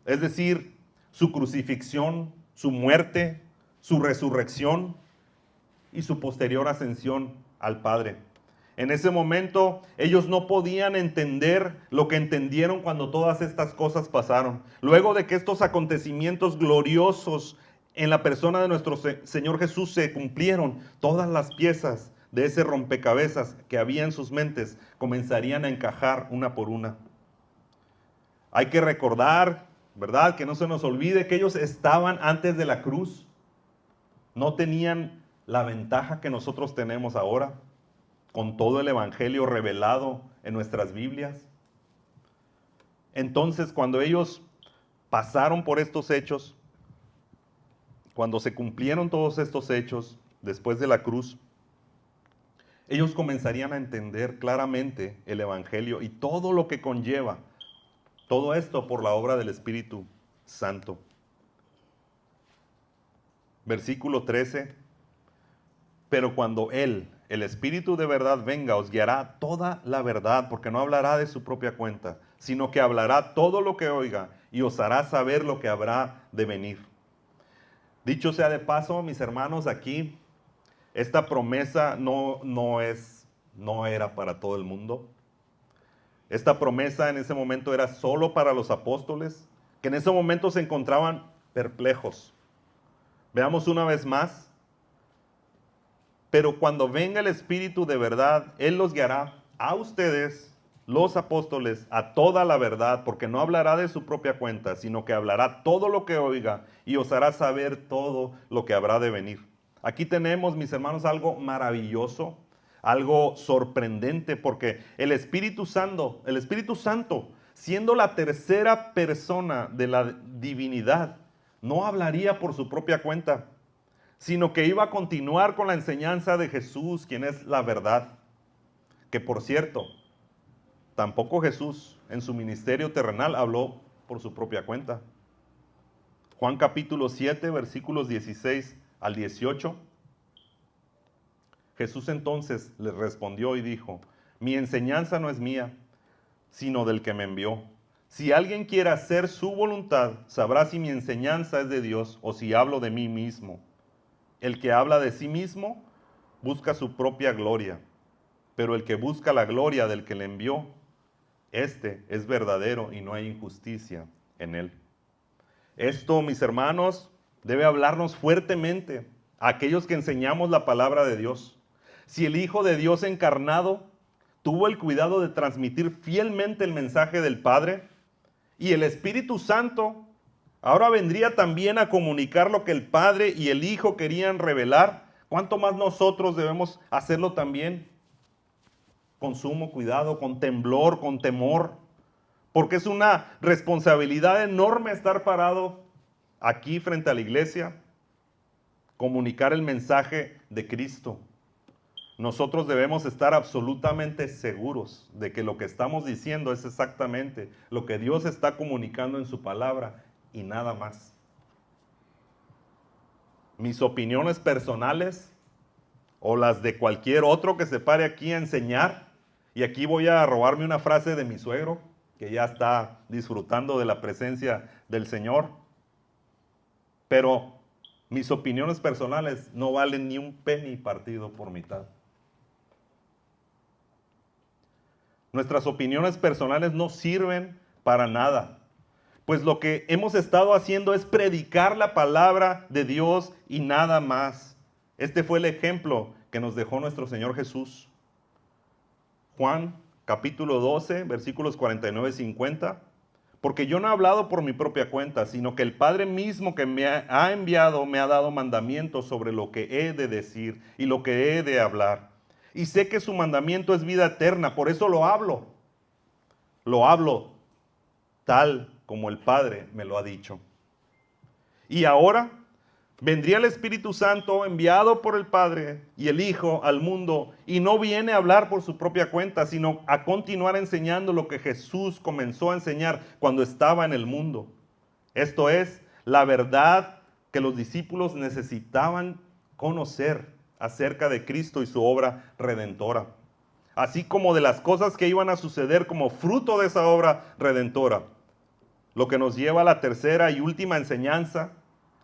Es decir, su crucifixión, su muerte, su resurrección y su posterior ascensión al Padre. En ese momento ellos no podían entender lo que entendieron cuando todas estas cosas pasaron. Luego de que estos acontecimientos gloriosos en la persona de nuestro Señor Jesús se cumplieron, todas las piezas de ese rompecabezas que había en sus mentes comenzarían a encajar una por una. Hay que recordar, ¿verdad?, que no se nos olvide que ellos estaban antes de la cruz. No tenían la ventaja que nosotros tenemos ahora, con todo el Evangelio revelado en nuestras Biblias. Entonces, cuando ellos pasaron por estos hechos, cuando se cumplieron todos estos hechos después de la cruz, ellos comenzarían a entender claramente el Evangelio y todo lo que conlleva. Todo esto por la obra del Espíritu Santo. Versículo 13. Pero cuando Él, el Espíritu de verdad, venga, os guiará toda la verdad, porque no hablará de su propia cuenta, sino que hablará todo lo que oiga y os hará saber lo que habrá de venir. Dicho sea de paso, mis hermanos, aquí esta promesa no era para todo el mundo. Esta promesa en ese momento era solo para los apóstoles, que en ese momento se encontraban perplejos. Veamos una vez más. Pero cuando venga el Espíritu de verdad, Él los guiará a ustedes, los apóstoles, a toda la verdad, porque no hablará de su propia cuenta, sino que hablará todo lo que oiga y os hará saber todo lo que habrá de venir. Aquí tenemos, mis hermanos, algo maravilloso, algo sorprendente, porque el Espíritu Santo, siendo la tercera persona de la divinidad, no hablaría por su propia cuenta, sino que iba a continuar con la enseñanza de Jesús, quien es la verdad. Que por cierto, tampoco Jesús en su ministerio terrenal habló por su propia cuenta. Juan capítulo 7, versículos 16 al 18. Jesús entonces les respondió y dijo: mi enseñanza no es mía, sino del que me envió. Si alguien quiere hacer su voluntad, sabrá si mi enseñanza es de Dios o si hablo de mí mismo. El que habla de sí mismo busca su propia gloria, pero el que busca la gloria del que le envió, este es verdadero y no hay injusticia en él. Esto, mis hermanos, debe hablarnos fuertemente a aquellos que enseñamos la palabra de Dios. Si el Hijo de Dios encarnado tuvo el cuidado de transmitir fielmente el mensaje del Padre, y el Espíritu Santo ahora vendría también a comunicar lo que el Padre y el Hijo querían revelar, ¿cuánto más nosotros debemos hacerlo también? Con sumo cuidado, con temblor, con temor, porque es una responsabilidad enorme estar parado aquí frente a la iglesia, comunicar el mensaje de Cristo. Nosotros debemos estar absolutamente seguros de que lo que estamos diciendo es exactamente lo que Dios está comunicando en su palabra y nada más. Mis opiniones personales o las de cualquier otro que se pare aquí a enseñar, y aquí voy a robarme una frase de mi suegro, que ya está disfrutando de la presencia del Señor, pero mis opiniones personales no valen ni un penny partido por mitad. Nuestras opiniones personales no sirven para nada, pues lo que hemos estado haciendo es predicar la palabra de Dios y nada más. Este fue el ejemplo que nos dejó nuestro Señor Jesús. Juan capítulo 12, versículos 49 y 50. Porque yo no he hablado por mi propia cuenta, sino que el Padre mismo que me ha enviado me ha dado mandamientos sobre lo que he de decir y lo que he de hablar. Y sé que su mandamiento es vida eterna, por eso lo hablo. Lo hablo tal como el Padre me lo ha dicho. Y ahora vendría el Espíritu Santo enviado por el Padre y el Hijo al mundo, y no viene a hablar por su propia cuenta, sino a continuar enseñando lo que Jesús comenzó a enseñar cuando estaba en el mundo. Esto es, la verdad que los discípulos necesitaban conocer acerca de Cristo y su obra redentora, así como de las cosas que iban a suceder como fruto de esa obra redentora. Lo que nos lleva a la tercera y última enseñanza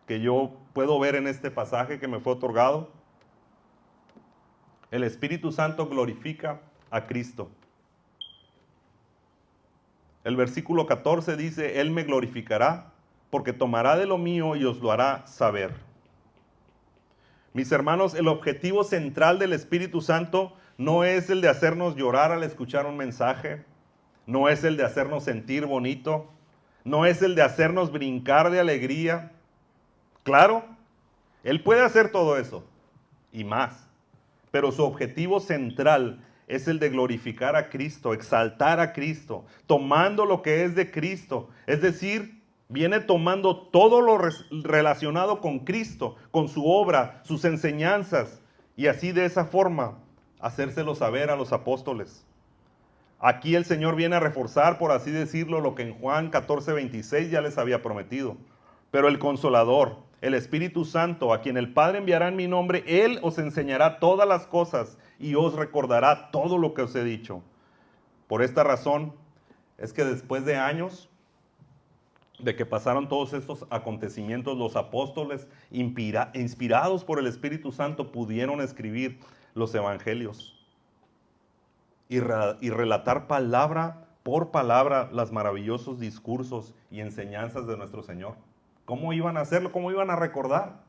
que yo puedo ver en este pasaje que me fue otorgado. El Espíritu Santo glorifica a Cristo. El versículo 14 dice: Él me glorificará porque tomará de lo mío y os lo hará saber. Mis hermanos, el objetivo central del Espíritu Santo no es el de hacernos llorar al escuchar un mensaje, no es el de hacernos sentir bonito, no es el de hacernos brincar de alegría. Claro, Él puede hacer todo eso y más, pero su objetivo central es el de glorificar a Cristo, exaltar a Cristo, tomando lo que es de Cristo, es decir, viene tomando todo lo relacionado con Cristo, con su obra, sus enseñanzas, y así de esa forma hacérselo saber a los apóstoles. Aquí el Señor viene a reforzar, por así decirlo, lo que en Juan 14:26 ya les había prometido. Pero el Consolador, el Espíritu Santo, a quien el Padre enviará en mi nombre, Él os enseñará todas las cosas y os recordará todo lo que os he dicho. Por esta razón es que después de años de que pasaron todos estos acontecimientos, los apóstoles, inspirados por el Espíritu Santo, pudieron escribir los evangelios y relatar palabra por palabra los maravillosos discursos y enseñanzas de nuestro Señor. ¿Cómo iban a hacerlo? ¿Cómo iban a recordar?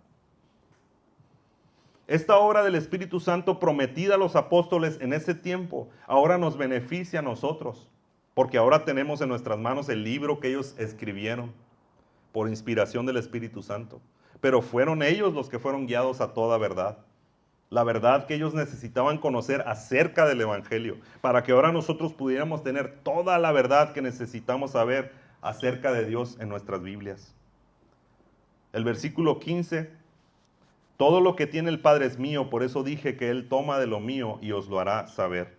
Esta obra del Espíritu Santo prometida a los apóstoles en ese tiempo, ahora nos beneficia a nosotros, porque ahora tenemos en nuestras manos el libro que ellos escribieron por inspiración del Espíritu Santo. Pero fueron ellos los que fueron guiados a toda verdad. La verdad que ellos necesitaban conocer acerca del Evangelio, para que ahora nosotros pudiéramos tener toda la verdad que necesitamos saber acerca de Dios en nuestras Biblias. El versículo 15, todo lo que tiene el Padre es mío, por eso dije que Él toma de lo mío y os lo hará saber.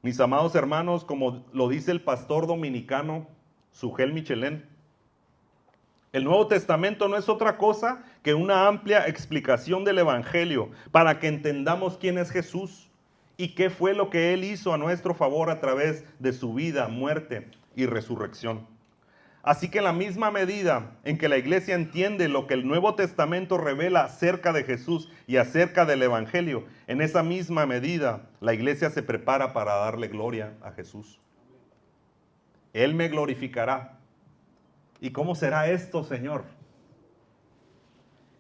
Mis amados hermanos, como lo dice el pastor dominicano Sugel Michelén, el Nuevo Testamento no es otra cosa que una amplia explicación del Evangelio para que entendamos quién es Jesús y qué fue lo que Él hizo a nuestro favor a través de su vida, muerte y resurrección. Así que en la misma medida en que la iglesia entiende lo que el Nuevo Testamento revela acerca de Jesús y acerca del Evangelio, en esa misma medida la iglesia se prepara para darle gloria a Jesús. Él me glorificará. ¿Y cómo será esto, Señor?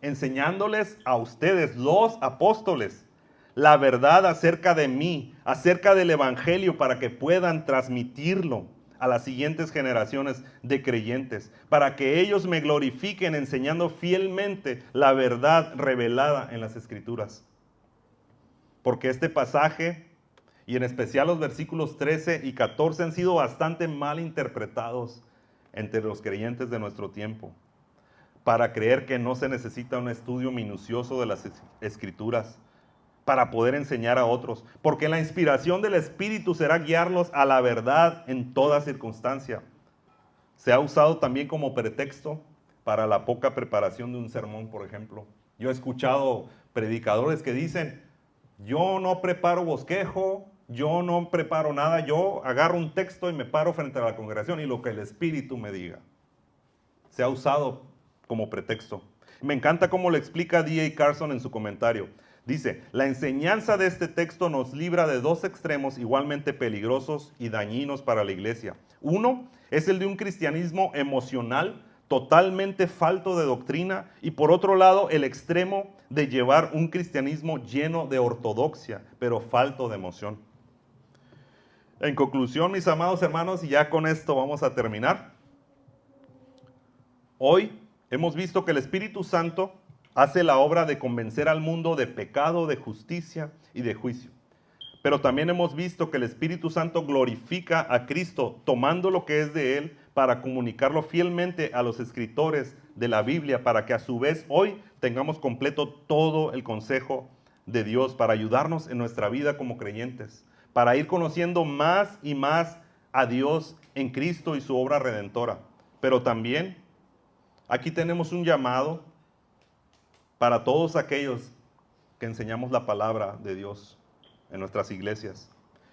Enseñándoles a ustedes, los apóstoles, la verdad acerca de mí, acerca del Evangelio, para que puedan transmitirlo a las siguientes generaciones de creyentes, para que ellos me glorifiquen enseñando fielmente la verdad revelada en las Escrituras. Porque este pasaje, y en especial los versículos 13 y 14, han sido bastante mal interpretados entre los creyentes de nuestro tiempo, para creer que no se necesita un estudio minucioso de las Escrituras para poder enseñar a otros, porque la inspiración del Espíritu será guiarlos a la verdad en toda circunstancia. Se ha usado también como pretexto para la poca preparación de un sermón, por ejemplo. Yo he escuchado predicadores que dicen, yo no preparo bosquejo, yo no preparo nada, yo agarro un texto y me paro frente a la congregación y lo que el Espíritu me diga. Se ha usado como pretexto. Me encanta cómo lo explica D.A. Carson en su comentario. Dice, la enseñanza de este texto nos libra de dos extremos igualmente peligrosos y dañinos para la iglesia. Uno es el de un cristianismo emocional, totalmente falto de doctrina, y por otro lado el extremo de llevar un cristianismo lleno de ortodoxia, pero falto de emoción. En conclusión, mis amados hermanos, y ya con esto vamos a terminar. Hoy hemos visto que el Espíritu Santo hace la obra de convencer al mundo de pecado, de justicia y de juicio. Pero también hemos visto que el Espíritu Santo glorifica a Cristo tomando lo que es de Él para comunicarlo fielmente a los escritores de la Biblia, para que a su vez hoy tengamos completo todo el consejo de Dios para ayudarnos en nuestra vida como creyentes, para ir conociendo más y más a Dios en Cristo y su obra redentora. Pero también aquí tenemos un llamado para todos aquellos que enseñamos la palabra de Dios en nuestras iglesias.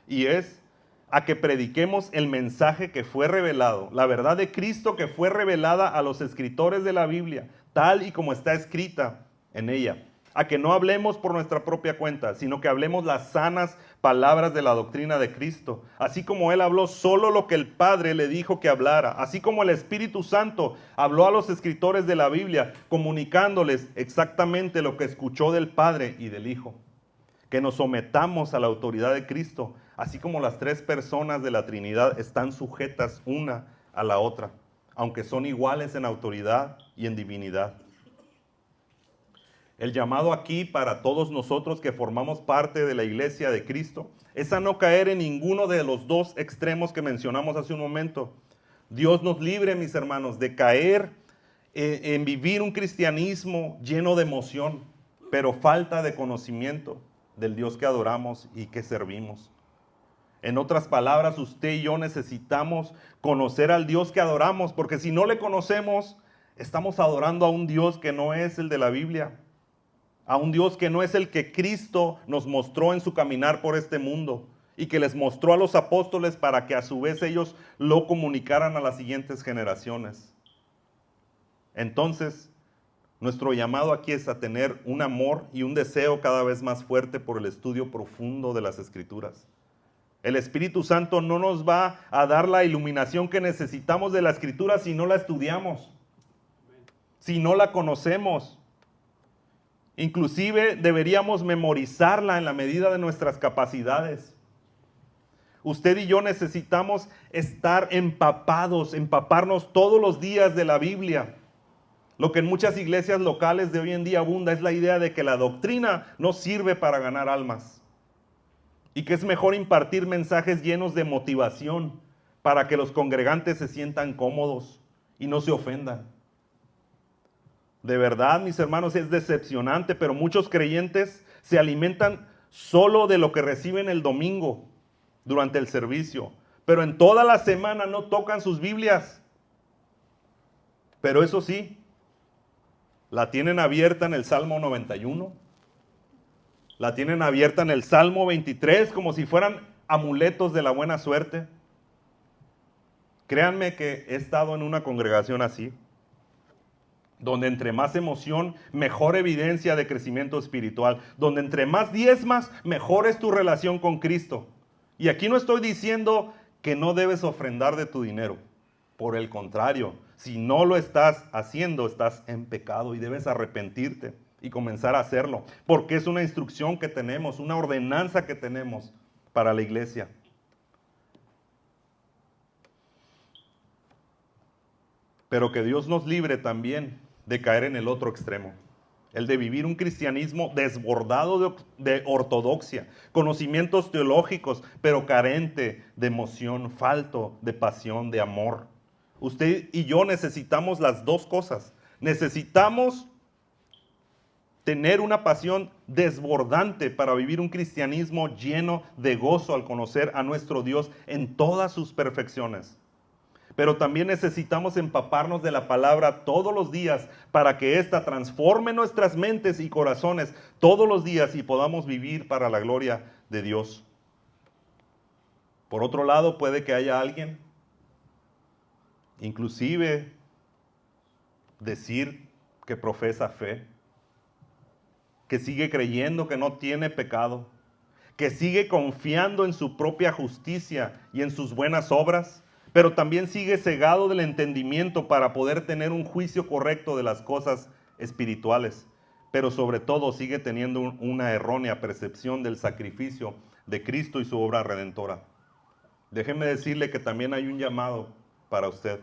Y es a que prediquemos el mensaje que fue revelado, la verdad de Cristo que fue revelada a los escritores de la Biblia, tal y como está escrita en ella. A que no hablemos por nuestra propia cuenta, sino que hablemos las sanas palabras de la doctrina de Cristo. Así como Él habló solo lo que el Padre le dijo que hablara. Así como el Espíritu Santo habló a los escritores de la Biblia, comunicándoles exactamente lo que escuchó del Padre y del Hijo. Que nos sometamos a la autoridad de Cristo, así como las tres personas de la Trinidad están sujetas una a la otra, aunque son iguales en autoridad y en divinidad. El llamado aquí para todos nosotros que formamos parte de la iglesia de Cristo es a no caer en ninguno de los dos extremos que mencionamos hace un momento. Dios nos libre, mis hermanos, de caer en vivir un cristianismo lleno de emoción, pero falta de conocimiento. del Dios que adoramos y que servimos. En otras palabras, usted y yo necesitamos conocer al Dios que adoramos, porque si no le conocemos, estamos adorando a un Dios que no es el de la Biblia, a un Dios que no es el que Cristo nos mostró en su caminar por este mundo y que les mostró a los apóstoles para que a su vez ellos lo comunicaran a las siguientes generaciones. Entonces, nuestro llamado aquí es a tener un amor y un deseo cada vez más fuerte por el estudio profundo de las Escrituras. El Espíritu Santo no nos va a dar la iluminación que necesitamos de la Escritura si no la estudiamos, si no la conocemos. Inclusive deberíamos memorizarla en la medida de nuestras capacidades. Usted y yo necesitamos estar empaparnos todos los días de la Biblia. Lo que en muchas iglesias locales de hoy en día abunda es la idea de que la doctrina no sirve para ganar almas y que es mejor impartir mensajes llenos de motivación para que los congregantes se sientan cómodos y no se ofendan. De verdad, mis hermanos, es decepcionante, pero muchos creyentes se alimentan solo de lo que reciben el domingo durante el servicio, pero en toda la semana no tocan sus Biblias. Pero eso sí, la tienen abierta en el Salmo 91, la tienen abierta en el Salmo 23 como si fueran amuletos de la buena suerte. Créanme que he estado en una congregación así, donde entre más emoción, mejor evidencia de crecimiento espiritual, donde entre más diezmas, mejor es tu relación con Cristo. Y aquí no estoy diciendo que no debes ofrendar de tu dinero. Por el contrario, si no lo estás haciendo, estás en pecado y debes arrepentirte y comenzar a hacerlo, porque es una instrucción que tenemos, una ordenanza que tenemos para la iglesia. Pero que Dios nos libre también de caer en el otro extremo, el de vivir un cristianismo desbordado de ortodoxia, conocimientos teológicos, pero carente de emoción, falto de pasión, de amor. Usted y yo necesitamos las dos cosas. Necesitamos tener una pasión desbordante para vivir un cristianismo lleno de gozo al conocer a nuestro Dios en todas sus perfecciones. Pero también necesitamos empaparnos de la palabra todos los días para que ésta transforme nuestras mentes y corazones todos los días y podamos vivir para la gloria de Dios. Por otro lado, puede que haya alguien, inclusive decir que profesa fe, que sigue creyendo que no tiene pecado, que sigue confiando en su propia justicia y en sus buenas obras, pero también sigue cegado del entendimiento para poder tener un juicio correcto de las cosas espirituales, pero sobre todo sigue teniendo una errónea percepción del sacrificio de Cristo y su obra redentora. Déjeme decirle que también hay un llamado para usted.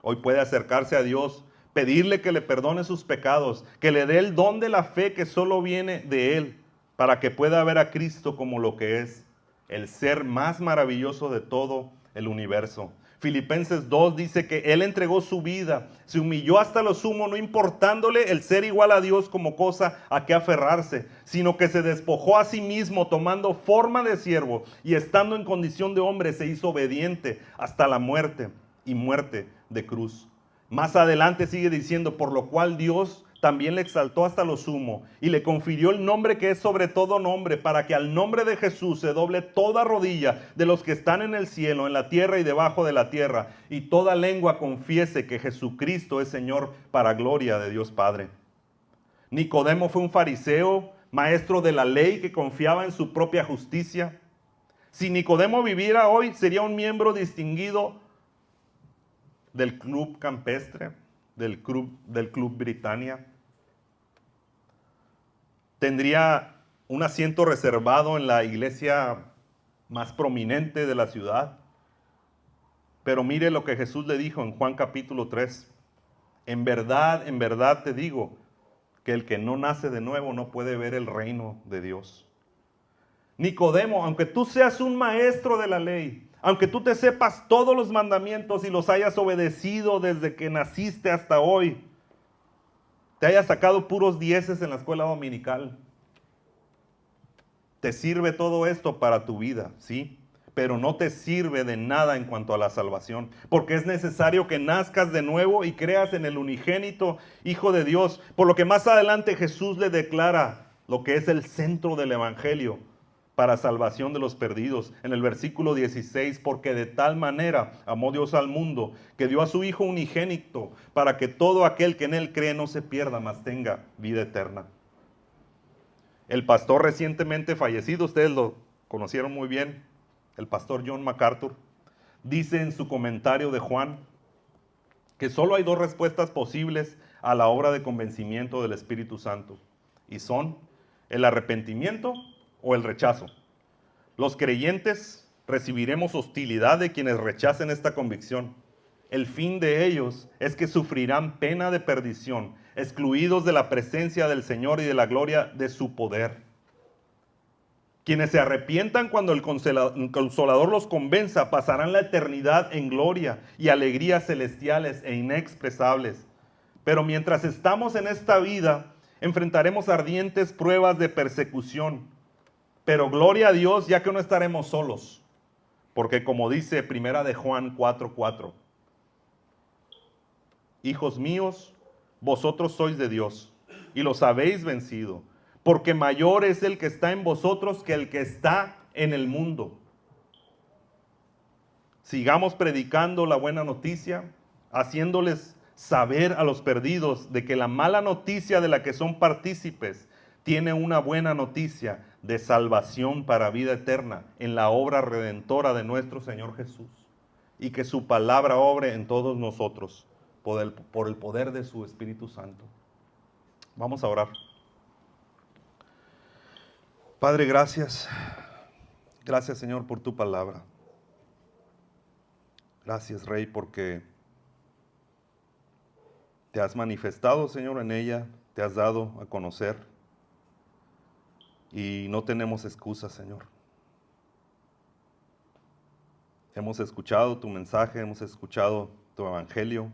Hoy puede acercarse a Dios, pedirle que le perdone sus pecados, que le dé el don de la fe que solo viene de Él, para que pueda ver a Cristo como lo que es, el ser más maravilloso de todo el universo. Filipenses 2 dice que Él entregó su vida, se humilló hasta lo sumo, no importándole el ser igual a Dios como cosa a que aferrarse, sino que se despojó a sí mismo tomando forma de siervo y estando en condición de hombre se hizo obediente hasta la muerte y muerte de cruz. Más adelante sigue diciendo, por lo cual Dios también le exaltó hasta lo sumo y le confirió el nombre que es sobre todo nombre, para que al nombre de Jesús se doble toda rodilla de los que están en el cielo, en la tierra y debajo de la tierra, y toda lengua confiese que Jesucristo es Señor, para gloria de Dios Padre. Nicodemo fue un fariseo, maestro de la ley, que confiaba en su propia justicia. Si Nicodemo viviera hoy, sería un miembro distinguido del club campestre, del club Britannia. Tendría un asiento reservado en la iglesia más prominente de la ciudad. Pero mire lo que Jesús le dijo en Juan capítulo 3. En verdad te digo que el que no nace de nuevo no puede ver el reino de Dios. Nicodemo, aunque tú seas un maestro de la ley, aunque tú te sepas todos los mandamientos y los hayas obedecido desde que naciste hasta hoy, te hayas sacado puros dieces en la escuela dominical, te sirve todo esto para tu vida, ¿sí? Pero no te sirve de nada en cuanto a la salvación, porque es necesario que nazcas de nuevo y creas en el unigénito Hijo de Dios, por lo que más adelante Jesús le declara lo que es el centro del evangelio para salvación de los perdidos. En el versículo 16, porque de tal manera amó Dios al mundo, que dio a su Hijo unigénito, para que todo aquel que en él cree no se pierda, mas tenga vida eterna. El pastor recientemente fallecido, ustedes lo conocieron muy bien, el pastor John MacArthur, dice en su comentario de Juan que solo hay dos respuestas posibles a la obra de convencimiento del Espíritu Santo, y son el arrepentimiento o el rechazo. Los creyentes recibiremos hostilidad de quienes rechacen esta convicción. El fin de ellos es que sufrirán pena de perdición, excluidos de la presencia del Señor y de la gloria de su poder. Quienes se arrepientan cuando el Consolador los convenza pasarán la eternidad en gloria y alegrías celestiales e inexpresables. Pero mientras estamos en esta vida, enfrentaremos ardientes pruebas de persecución. Pero gloria a Dios, ya que no estaremos solos. Porque como dice Primera de Juan 4:4, hijos míos, vosotros sois de Dios y los habéis vencido, porque mayor es el que está en vosotros que el que está en el mundo. Sigamos predicando la buena noticia, haciéndoles saber a los perdidos de que la mala noticia de la que son partícipes tiene una buena noticia de salvación para vida eterna en la obra redentora de nuestro Señor Jesús, y que su palabra obre en todos nosotros por el poder de su Espíritu Santo. Vamos a orar. Padre, gracias. Gracias, Señor, por tu palabra. Gracias, Rey, porque te has manifestado, Señor, en ella, te has dado a conocer y no tenemos excusas, Señor. Hemos escuchado tu mensaje, hemos escuchado tu evangelio.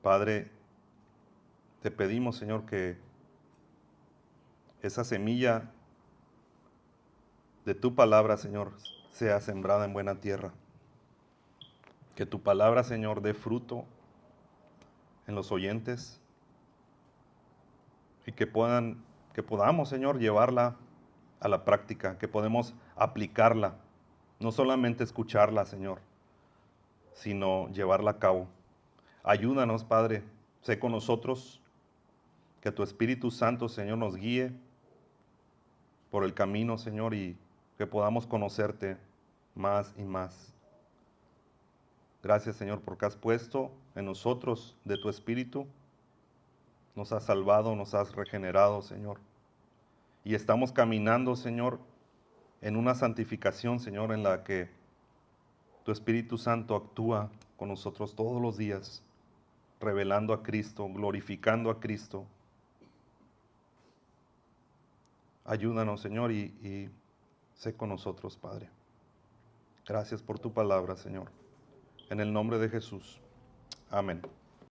Padre, te pedimos, Señor, que esa semilla de tu palabra, Señor, sea sembrada en buena tierra. Que tu palabra, Señor, dé fruto en los oyentes y que podamos, Señor, llevarla a la práctica, que podemos aplicarla, no solamente escucharla, Señor, sino llevarla a cabo. Ayúdanos, Padre, sé con nosotros, que tu Espíritu Santo, Señor, nos guíe por el camino, Señor, y que podamos conocerte más y más. Gracias, Señor, porque has puesto en nosotros de tu Espíritu, nos has salvado, nos has regenerado, Señor. Y estamos caminando, Señor, en una santificación, Señor, en la que tu Espíritu Santo actúa con nosotros todos los días, revelando a Cristo, glorificando a Cristo. Ayúdanos, Señor, y sé con nosotros, Padre. Gracias por tu palabra, Señor. En el nombre de Jesús. Amén.